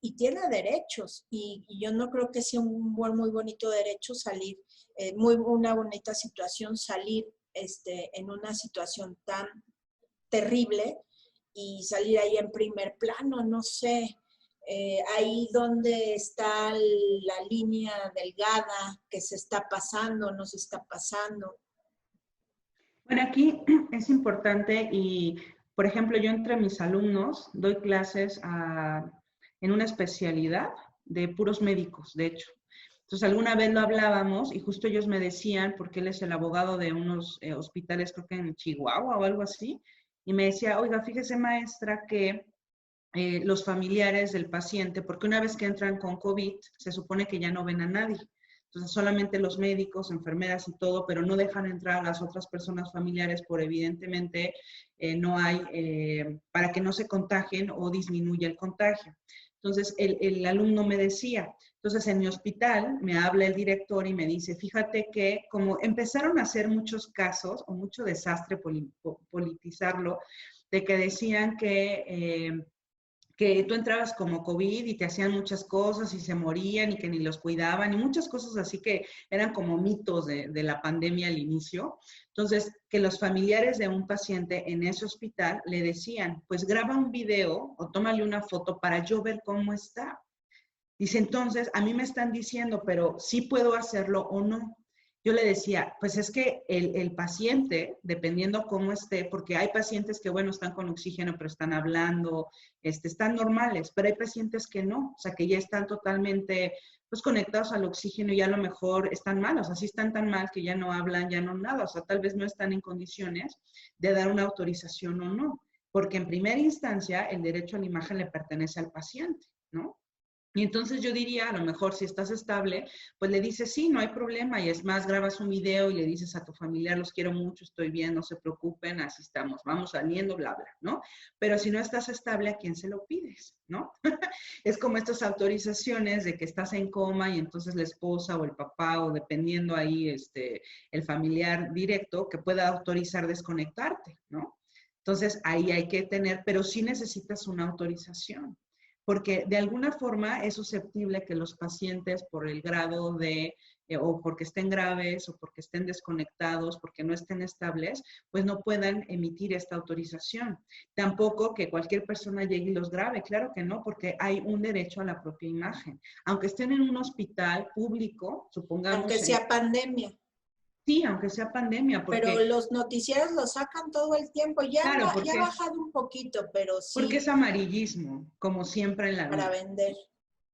y tiene derechos, y yo no creo que sea muy bonito derecho salir, una bonita situación salir en una situación tan terrible y salir ahí en primer plano, no sé. ahí donde está la línea delgada que se está pasando, no se está pasando. Bueno, aquí es importante y, por ejemplo, yo entre mis alumnos doy clases en una especialidad de puros médicos, de hecho. Entonces, alguna vez lo hablábamos y justo ellos me decían, porque él es el abogado de unos hospitales, creo que en Chihuahua o algo así, y me decía, oiga, fíjese maestra que los familiares del paciente, porque una vez que entran con COVID, se supone que ya no ven a nadie. Entonces, solamente los médicos, enfermeras y todo, pero no dejan entrar a las otras personas familiares por evidentemente no hay, para que no se contagien o disminuya el contagio. Entonces, el alumno me decía, entonces en mi hospital me habla el director y me dice, fíjate que como empezaron a hacer muchos casos o mucho desastre politizarlo, de que decían que tú entrabas como COVID y te hacían muchas cosas y se morían y que ni los cuidaban y muchas cosas así que eran como mitos de la pandemia al inicio. Entonces, que los familiares de un paciente en ese hospital le decían, pues graba un video o tómale una foto para yo ver cómo está. Dice, entonces, a mí me están diciendo, pero sí puedo hacerlo o no. Yo le decía, pues es que el paciente, dependiendo cómo esté, porque hay pacientes que, bueno, están con oxígeno, pero están hablando, están normales, pero hay pacientes que no, o sea, que ya están totalmente, pues, conectados al oxígeno y a lo mejor están mal, o sea, sí están tan mal que ya no hablan, ya no nada, o sea, tal vez no están en condiciones de dar una autorización o no, porque en primera instancia el derecho a la imagen le pertenece al paciente, ¿no? Y entonces yo diría, a lo mejor si estás estable, pues le dices, sí, no hay problema, y es más, grabas un video y le dices a tu familiar, los quiero mucho, estoy bien, no se preocupen, así estamos, vamos saliendo, bla, bla, ¿no? Pero si no estás estable, ¿a quién se lo pides, no? Es como estas autorizaciones de que estás en coma y entonces la esposa o el papá o dependiendo ahí, el familiar directo que pueda autorizar desconectarte, ¿no? Entonces ahí hay que tener, pero sí necesitas una autorización porque de alguna forma es susceptible que los pacientes por el grado de, o porque estén graves, o porque estén desconectados, porque no estén estables, pues no puedan emitir esta autorización. Tampoco que cualquier persona llegue y los grabe, claro que no, porque hay un derecho a la propia imagen. Aunque estén en un hospital público, supongamos... Aunque sea pandemia. Sí, aunque sea pandemia, porque... Pero los noticieros lo sacan todo el tiempo. Ya, Claro, ya ha porque, bajado un poquito, pero porque sí. es amarillismo, como siempre en la Para vida. vender.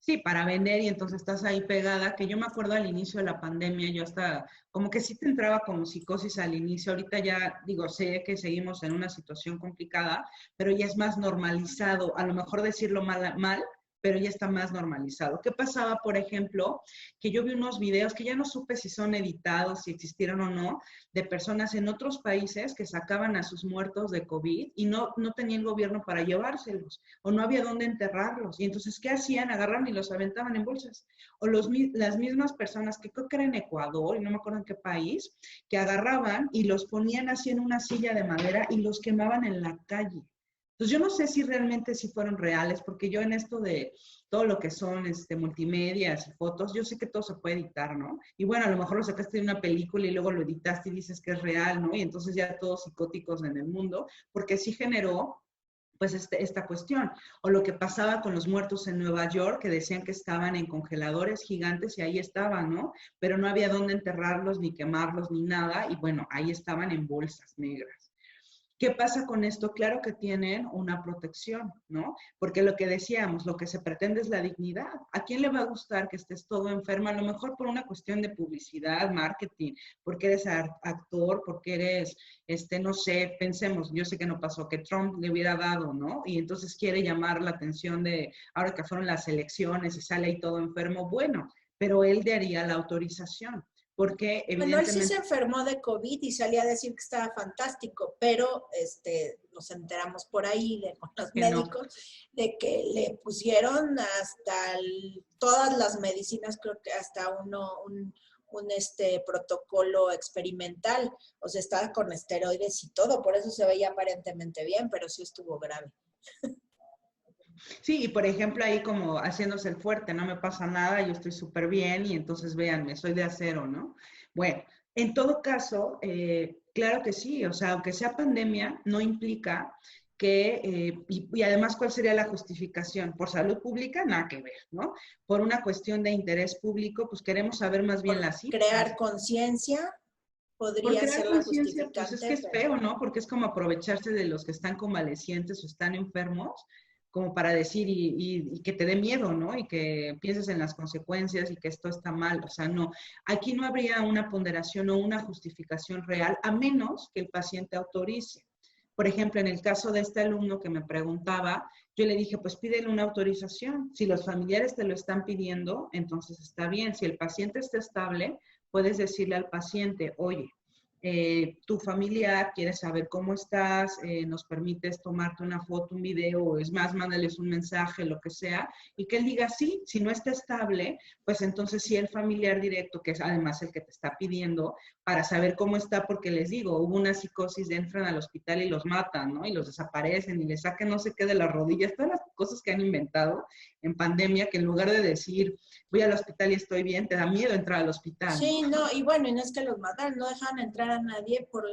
Sí, para vender y entonces estás ahí pegada, que yo me acuerdo al inicio de la pandemia, yo hasta como que sí te entraba como psicosis al inicio, ahorita ya digo, sé que seguimos en una situación complicada, pero ya es más normalizado, a lo mejor decirlo mal, pero ya está más normalizado. ¿Qué pasaba, por ejemplo? Que yo vi unos videos que ya no supe si son editados, si existieron o no, de personas en otros países que sacaban a sus muertos de COVID y no tenía el gobierno para llevárselos o no había dónde enterrarlos. Y entonces, ¿qué hacían? Agarraban y los aventaban en bolsas. O las mismas personas, que creo que era en Ecuador, y no me acuerdo en qué país, que agarraban y los ponían así en una silla de madera y los quemaban en la calle. Entonces, yo no sé si realmente sí fueron reales, porque yo en esto de todo lo que son multimedias y fotos, yo sé que todo se puede editar, ¿no? Y bueno, a lo mejor lo sacaste de una película y luego lo editaste y dices que es real, ¿no? Y entonces ya todos psicóticos en el mundo, porque sí generó pues esta cuestión. O lo que pasaba con los muertos en Nueva York, que decían que estaban en congeladores gigantes y ahí estaban, ¿no? Pero no había dónde enterrarlos, ni quemarlos, ni nada, y bueno, ahí estaban en bolsas negras. ¿Qué pasa con esto? Claro que tienen una protección, ¿no? Porque lo que decíamos, lo que se pretende es la dignidad. ¿A quién le va a gustar que estés todo enfermo? A lo mejor por una cuestión de publicidad, marketing, porque eres actor, porque eres, no sé, pensemos, yo sé que no pasó, que Trump le hubiera dado, ¿no? Y entonces quiere llamar la atención de, ahora que fueron las elecciones y sale ahí todo enfermo, bueno, pero él daría la autorización porque Bueno, él sí se evidentemente... enfermó de COVID y salía a decir que estaba fantástico, pero nos enteramos por ahí con los Que no. médicos de que le pusieron hasta todas las medicinas, creo que hasta un protocolo experimental, o sea, estaba con esteroides y todo, por eso se veía aparentemente bien, pero sí estuvo grave. Sí, y por ejemplo ahí como haciéndose el fuerte, no me pasa nada, yo estoy súper bien y entonces véanme, soy de acero, ¿no? Bueno, en todo caso, claro que sí, o sea, aunque sea pandemia, no implica y además, ¿cuál sería la justificación? Por salud pública, nada que ver, ¿no? Por una cuestión de interés público, pues queremos saber más bien Por las cifras. crear conciencia Por podría ser crear la conciencia, pues es que justificante, es pero feo, ¿no? Porque es como aprovecharse de los que están convalecientes o están enfermos, como para decir y que te dé miedo, ¿no? Y que pienses en las consecuencias y que esto está mal. O sea, no, aquí no habría una ponderación o una justificación real, a menos que el paciente autorice. Por ejemplo, en el caso de este alumno que me preguntaba, yo le dije, pues pídele una autorización. Si los familiares te lo están pidiendo, entonces está bien. Si el paciente está estable, puedes decirle al paciente, oye, tu familiar quiere saber cómo estás, nos permites tomarte una foto, un video, o es más, mándales un mensaje, lo que sea, y que él diga sí. Si no está estable, pues entonces sí el familiar directo, que es además el que te está pidiendo, para saber cómo está, porque les digo, hubo una psicosis, entran al hospital y los matan, ¿no? Y los desaparecen y les sacan no sé qué de las rodillas, todas las cosas que han inventado en pandemia, que en lugar de decir, voy al hospital y estoy bien, te da miedo entrar al hospital, sí, ¿no? no, y bueno, y no es que los mataran, no dejan entrar a nadie por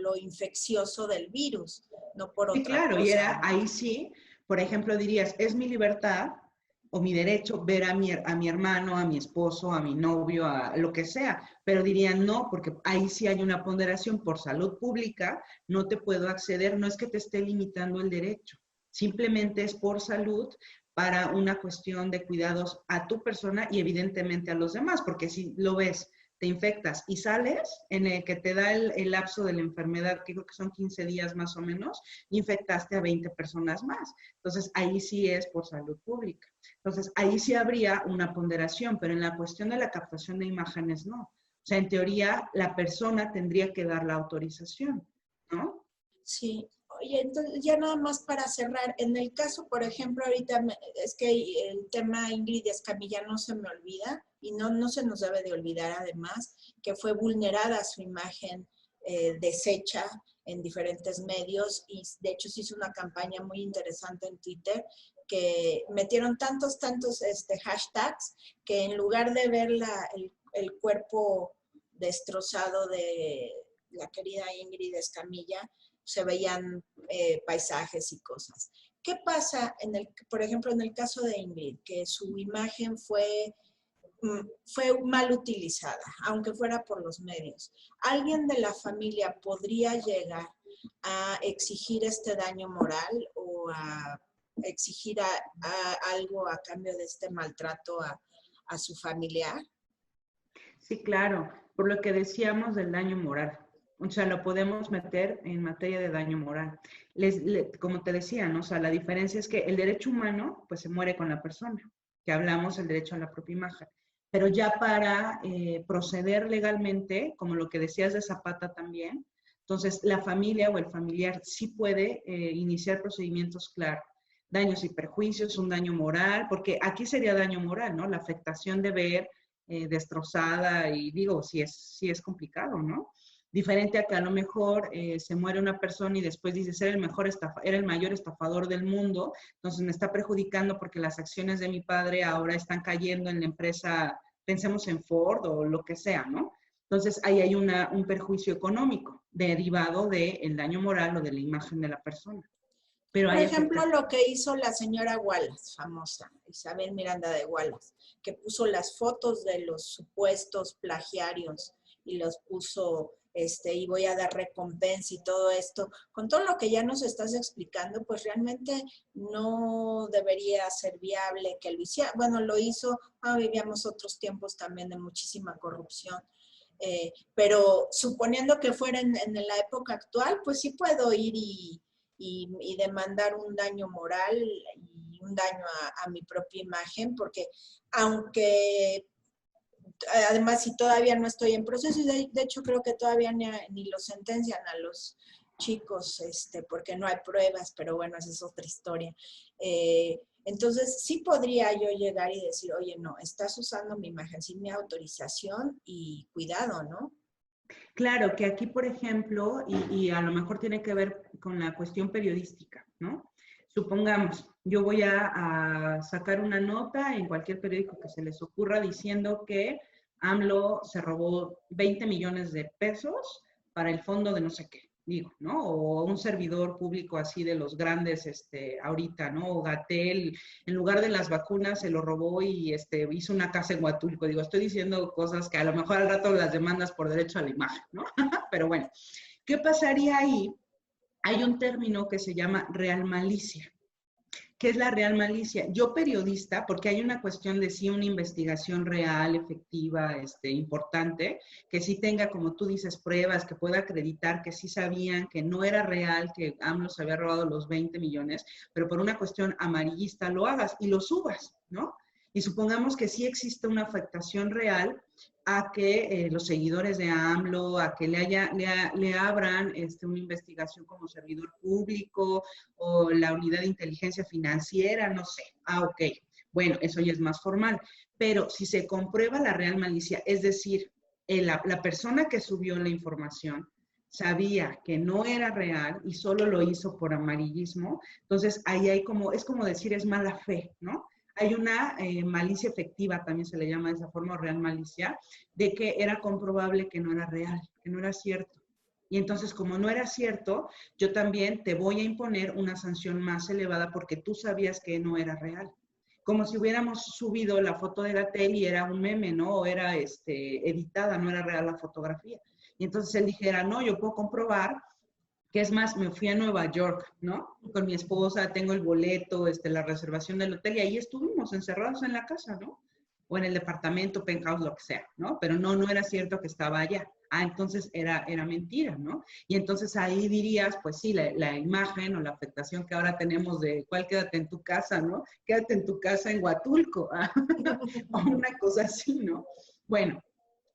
lo infeccioso del virus, no por Sí, otra claro, y cosa, era ¿no? ahí sí, por ejemplo, dirías, es mi libertad o mi derecho ver a mi hermano, a mi esposo, a mi novio, a lo que sea, pero dirían no, porque ahí sí hay una ponderación por salud pública, no te puedo acceder, no es que te esté limitando el derecho, simplemente es por salud para una cuestión de cuidados a tu persona y evidentemente a los demás, porque si lo ves, te infectas y sales en el que te da el lapso de la enfermedad, que creo que son 15 días más o menos, infectaste a 20 personas más. Entonces, ahí sí es por salud pública. Entonces, ahí sí habría una ponderación, pero en la cuestión de la captación de imágenes, no. O sea, en teoría, la persona tendría que dar la autorización, ¿no? Sí. Oye, entonces ya nada más para cerrar, en el caso, por ejemplo, ahorita es que el tema Ingrid Escamilla no se me olvida y no se nos debe de olvidar además que fue vulnerada su imagen deshecha en diferentes medios y de hecho se hizo una campaña muy interesante en Twitter que metieron tantos hashtags que en lugar de ver el cuerpo destrozado de la querida Ingrid Escamilla, se veían paisajes y cosas. ¿Qué pasa, por ejemplo, en el caso de Ingrid, que su imagen fue mal utilizada, aunque fuera por los medios? ¿Alguien de la familia podría llegar a exigir este daño moral o a exigir algo a cambio de este maltrato a su familiar? Sí, claro, por lo que decíamos del daño moral. O sea, lo podemos meter en materia de daño moral. Como te decía, ¿no? O sea, la diferencia es que el derecho humano, pues se muere con la persona, que hablamos del derecho a la propia imagen. Pero ya para proceder legalmente, como lo que decías de Zapata también, entonces la familia o el familiar sí puede iniciar procedimientos, claro, daños y perjuicios, un daño moral, porque aquí sería daño moral, ¿no? La afectación de ver destrozada y digo, sí es complicado, ¿no? Diferente a que a lo mejor se muere una persona y después dice ser era el mayor estafador del mundo, entonces me está perjudicando porque las acciones de mi padre ahora están cayendo en la empresa, pensemos en Ford o lo que sea, ¿no? Entonces ahí hay un perjuicio económico derivado del daño moral o de la imagen de la persona. Pero Por hay ejemplo, afectación. lo que hizo la señora Wallace, famosa, Isabel Miranda de Wallace, que puso las fotos de los supuestos plagiarios y los puso, y voy a dar recompensa y todo esto. Con todo lo que ya nos estás explicando, pues realmente no debería ser viable que lo hiciera. Bueno, lo hizo, vivíamos otros tiempos también de muchísima corrupción. Pero suponiendo que fuera en la época actual, pues sí puedo ir y demandar un daño moral y un daño a mi propia imagen, porque aunque además si todavía no estoy en proceso, y de hecho creo que todavía ni lo sentencian a los chicos, porque no hay pruebas, pero bueno, esa es otra historia. Entonces sí podría yo llegar y decir, oye, no, estás usando mi imagen sin mi autorización y cuidado, ¿no? Claro, que aquí, por ejemplo, y a lo mejor tiene que ver con la cuestión periodística, ¿no? Supongamos, yo voy a sacar una nota en cualquier periódico que se les ocurra diciendo que AMLO se robó 20 millones de pesos para el fondo de no sé qué. digo, ¿no? O un servidor público así de los grandes ahorita, ¿no? O Gatell, en lugar de las vacunas, se lo robó y hizo una casa en Huatulco. Digo, estoy diciendo cosas que a lo mejor al rato las demandas por derecho a la imagen, ¿no? Pero bueno, ¿qué pasaría ahí? Hay un término que se llama real malicia. ¿Qué es la real malicia? Yo periodista, porque hay una cuestión de sí una investigación real, efectiva, importante, que sí tenga, como tú dices, pruebas, que pueda acreditar que sí sabían que no era real, que AMLO se había robado los 20 millones, pero por una cuestión amarillista lo hagas y lo subas, ¿no? Y supongamos que sí existe una afectación real a que los seguidores de AMLO, a que le abran una investigación como servidor público o la unidad de inteligencia financiera, no sé. Ah, ok. Bueno, eso ya es más formal. Pero si se comprueba la real malicia, es decir, la persona que subió la información sabía que no era real y solo lo hizo por amarillismo, entonces ahí hay como, es como decir, es mala fe, ¿no? Hay una malicia efectiva, también se le llama de esa forma, o real malicia, de que era comprobable que no era real, que no era cierto. Y entonces, como no era cierto, yo también te voy a imponer una sanción más elevada porque tú sabías que no era real. Como si hubiéramos subido la foto de Gatell y era un meme, ¿no? O era editada, no era real la fotografía. Y entonces él dijera, no, yo puedo comprobar que es más, me fui a Nueva York, ¿no? Con mi esposa, tengo el boleto, la reservación del hotel y ahí estuvimos encerrados en la casa, ¿no? O en el departamento, penthouse, lo que sea, ¿no? Pero no era cierto que estaba allá. Ah, entonces era mentira, ¿no? Y entonces ahí dirías, pues sí, la imagen o la afectación que ahora tenemos de cuál quédate en tu casa, ¿no? Quédate en tu casa en Huatulco, o una cosa así, ¿no? Bueno,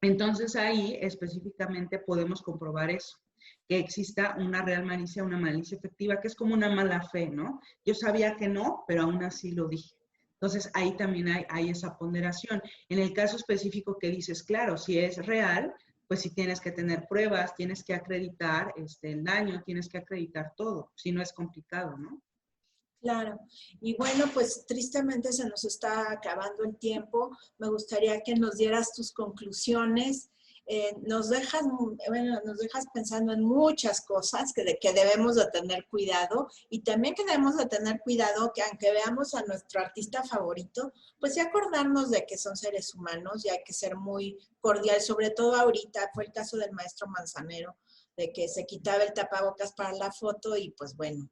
entonces ahí específicamente podemos comprobar eso, que exista una real malicia, una malicia efectiva, que es como una mala fe, ¿no? Yo sabía que no, pero aún así lo dije. Entonces ahí también hay esa ponderación. En el caso específico que dices, claro, si es real, pues sí tienes que tener pruebas, tienes que acreditar el daño, tienes que acreditar todo, si no es complicado, ¿no? Claro. Y bueno, pues tristemente se nos está acabando el tiempo. Me gustaría que nos dieras tus conclusiones. Nos dejas pensando en muchas cosas que debemos de tener cuidado y también que debemos de tener cuidado que aunque veamos a nuestro artista favorito, pues sí acordarnos de que son seres humanos y hay que ser muy cordial, sobre todo ahorita, fue el caso del maestro Manzanero, de que se quitaba el tapabocas para la foto y pues bueno,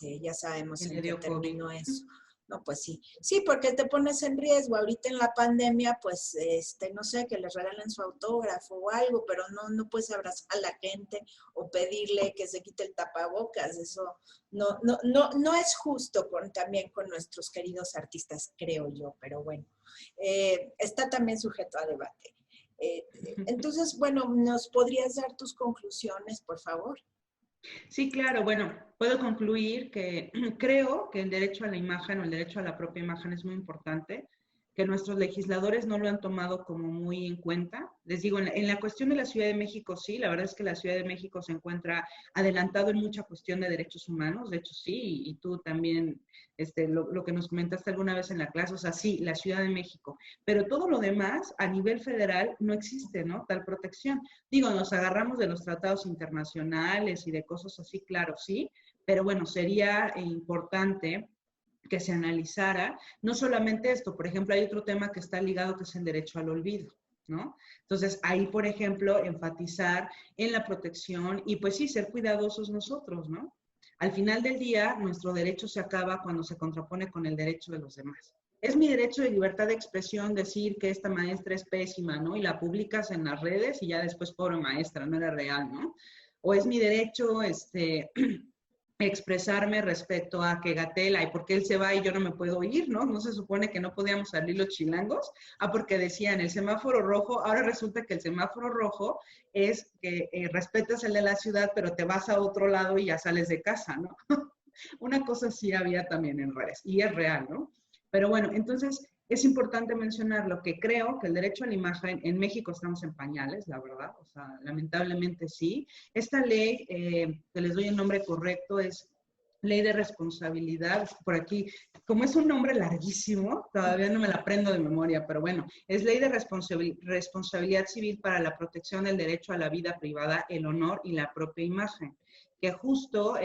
ya sabemos Y en le qué dio COVID. terminó eso. No, pues sí. Sí, porque te pones en riesgo. Ahorita en la pandemia, pues, no sé, que les regalen su autógrafo o algo, pero no puedes abrazar a la gente o pedirle que se quite el tapabocas. Eso no es justo también con nuestros queridos artistas, creo yo, pero bueno, está también sujeto a debate. Entonces, bueno, ¿nos podrías dar tus conclusiones, por favor? Sí, claro. Bueno, puedo concluir que creo que el derecho a la imagen o el derecho a la propia imagen es muy importante, que nuestros legisladores no lo han tomado como muy en cuenta. Les digo, en la cuestión de la Ciudad de México, sí, la verdad es que la Ciudad de México se encuentra adelantado en mucha cuestión de derechos humanos, de hecho sí, y tú también, lo que nos comentaste alguna vez en la clase, o sea, sí, la Ciudad de México, pero todo lo demás a nivel federal no existe, ¿no? Tal protección. Digo, nos agarramos de los tratados internacionales y de cosas así, claro, sí, pero bueno, sería importante que se analizara, no solamente esto, por ejemplo, hay otro tema que está ligado que es el derecho al olvido, ¿no? Entonces, ahí, por ejemplo, enfatizar en la protección y pues sí, ser cuidadosos nosotros, ¿no? Al final del día, nuestro derecho se acaba cuando se contrapone con el derecho de los demás. Es mi derecho de libertad de expresión decir que esta maestra es pésima, ¿no? Y la publicas en las redes y ya después, pobre maestra, no era real, ¿no? O es mi derecho, expresarme respecto a que Gatell, ay, ¿por qué él se va y yo no me puedo ir, no? ¿No se supone que no podíamos salir los chilangos? Ah, porque decían el semáforo rojo, ahora resulta que el semáforo rojo es que respetas el de la ciudad, pero te vas a otro lado y ya sales de casa, ¿no? Una cosa así había también en redes, y es real, ¿no? Pero bueno, entonces es importante mencionar lo que creo que el derecho a la imagen, en México estamos en pañales, la verdad, o sea, lamentablemente sí. Esta ley, que les doy el nombre correcto, es Ley de responsabilidad, por aquí, como es un nombre larguísimo, todavía no me la aprendo de memoria, pero bueno, es Ley de Responsabilidad Civil para la Protección del Derecho a la Vida Privada, el Honor y la Propia Imagen, que justo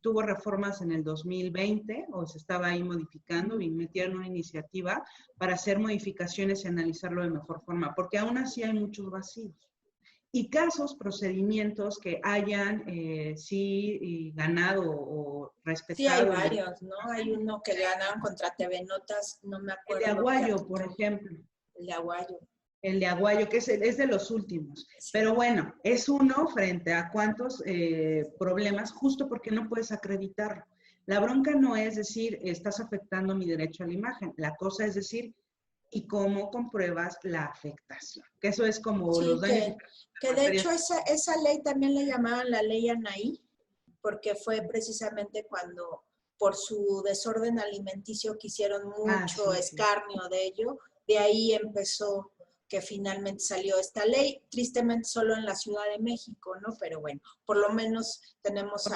tuvo reformas en el 2020, o se estaba ahí modificando, y metieron una iniciativa para hacer modificaciones y analizarlo de mejor forma, porque aún así hay muchos vacíos. Y casos, procedimientos que hayan sí ganado o Sí, hay respetado. varios, ¿no? Hay uno que ganaron contra TV Notas, no me El de acuerdo. Aguayo, por ejemplo. El de Aguayo. El de Aguayo, que es de los últimos. Sí. Pero bueno, es uno frente a cuántos problemas, justo porque no puedes acreditarlo. La bronca no es decir, estás afectando mi derecho a la imagen. La cosa es decir, ¿y cómo compruebas la afectación? Que eso es como Sí, los daños. que de hecho esa ley también le llamaban la ley Anaí, porque fue precisamente cuando por su desorden alimenticio que hicieron mucho escarnio de ello, de ahí empezó que finalmente salió esta ley, tristemente solo en la Ciudad de México, ¿no? Pero bueno, por lo menos tenemos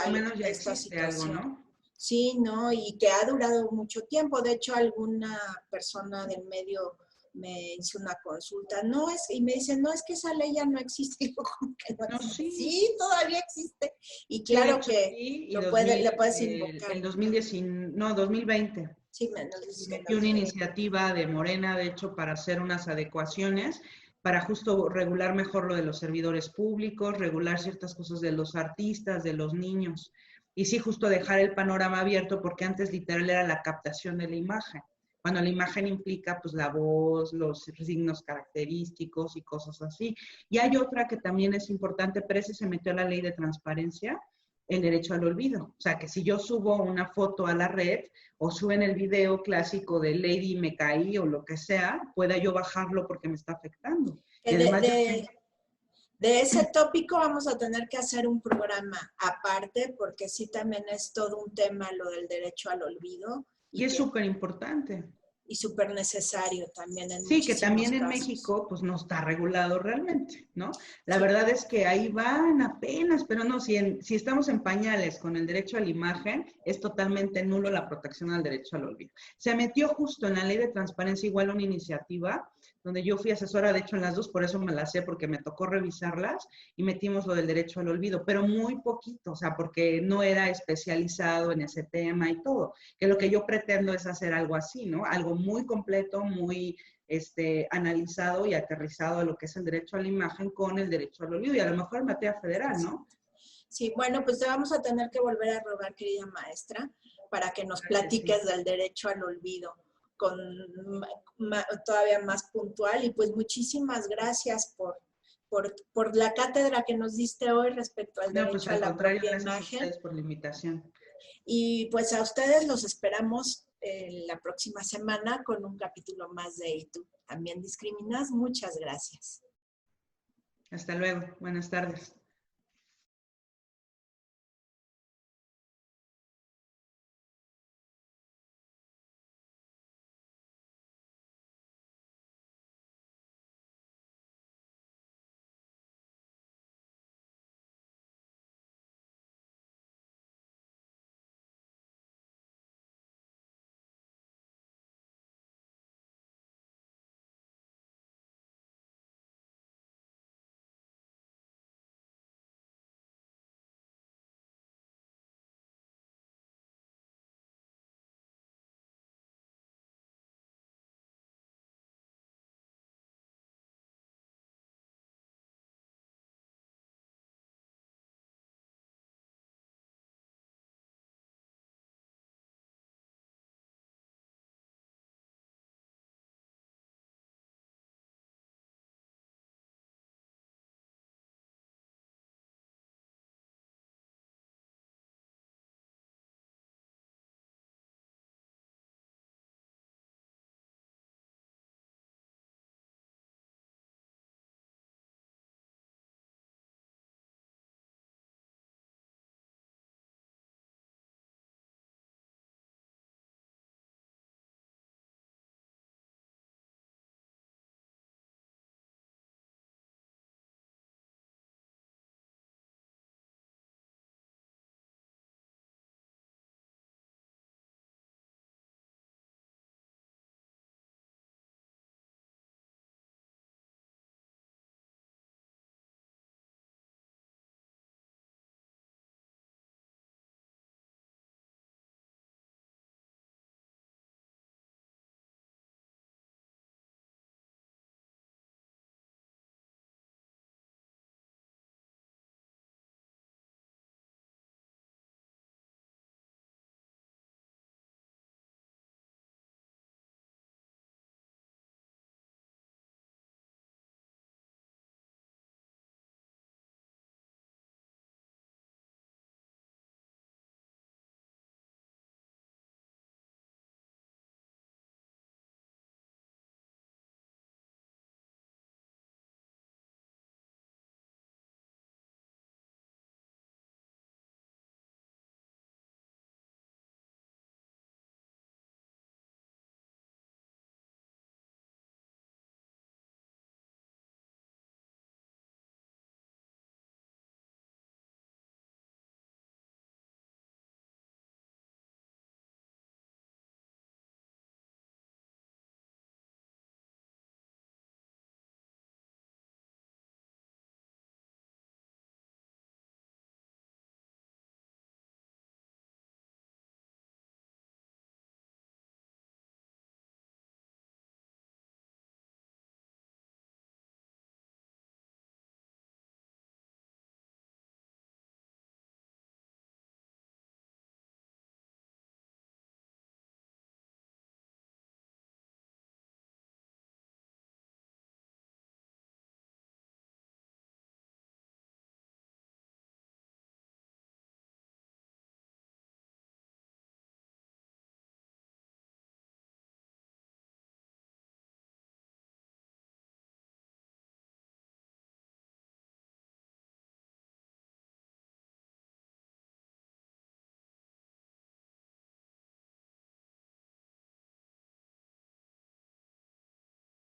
esta situación. Algo, ¿no? Sí, ¿no? Y que ha durado mucho tiempo. De hecho, alguna persona del medio me hizo una consulta, y me dice, no, es que esa ley ya no existe. Y yo, como que no existe. Sí, todavía existe. Y claro que sí, lo puedes invocar. El 2020. Sí, menos Y una iniciativa de Morena, de hecho, para hacer unas adecuaciones, para justo regular mejor lo de los servidores públicos, regular ciertas cosas de los artistas, de los niños. Y sí, justo dejar el panorama abierto, porque antes literal era la captación de la imagen. Cuando la imagen implica pues la voz, los signos característicos y cosas así. Y hay otra que también es importante, pero ese se metió a la ley de transparencia, el derecho al olvido. O sea, que si yo subo una foto a la red o suben el video clásico de Lady me caí o lo que sea, pueda yo bajarlo porque me está afectando. Y además de ese tópico vamos a tener que hacer un programa aparte, porque sí también es todo un tema lo del derecho al olvido. Y es súper importante. Y súper necesario también en sí, que también en casos. México pues no está regulado realmente, ¿no? La verdad es que ahí van apenas, pero no, si estamos en pañales con el derecho a la imagen, es totalmente nulo la protección al derecho al olvido. Se metió justo en la ley de transparencia igual una iniciativa donde yo fui asesora, de hecho en las dos, por eso me las sé, porque me tocó revisarlas y metimos lo del derecho al olvido, pero muy poquito, o sea, porque no era especializado en ese tema y todo, que lo que yo pretendo es hacer algo así, ¿no? Algo muy completo, muy analizado y aterrizado de lo que es el derecho a la imagen con el derecho al olvido y a lo mejor en materia federal, ¿no? Sí, bueno, pues te vamos a tener que volver a rogar, querida maestra, para que nos platiques del derecho al olvido con todavía más puntual. Y pues muchísimas gracias por la cátedra que nos diste hoy respecto al derecho a la propia imagen. Gracias a ustedes por la invitación. Y pues a ustedes los esperamos la próxima semana con un capítulo más de ¿Y tú también discriminas? Muchas gracias. Hasta luego. Buenas tardes.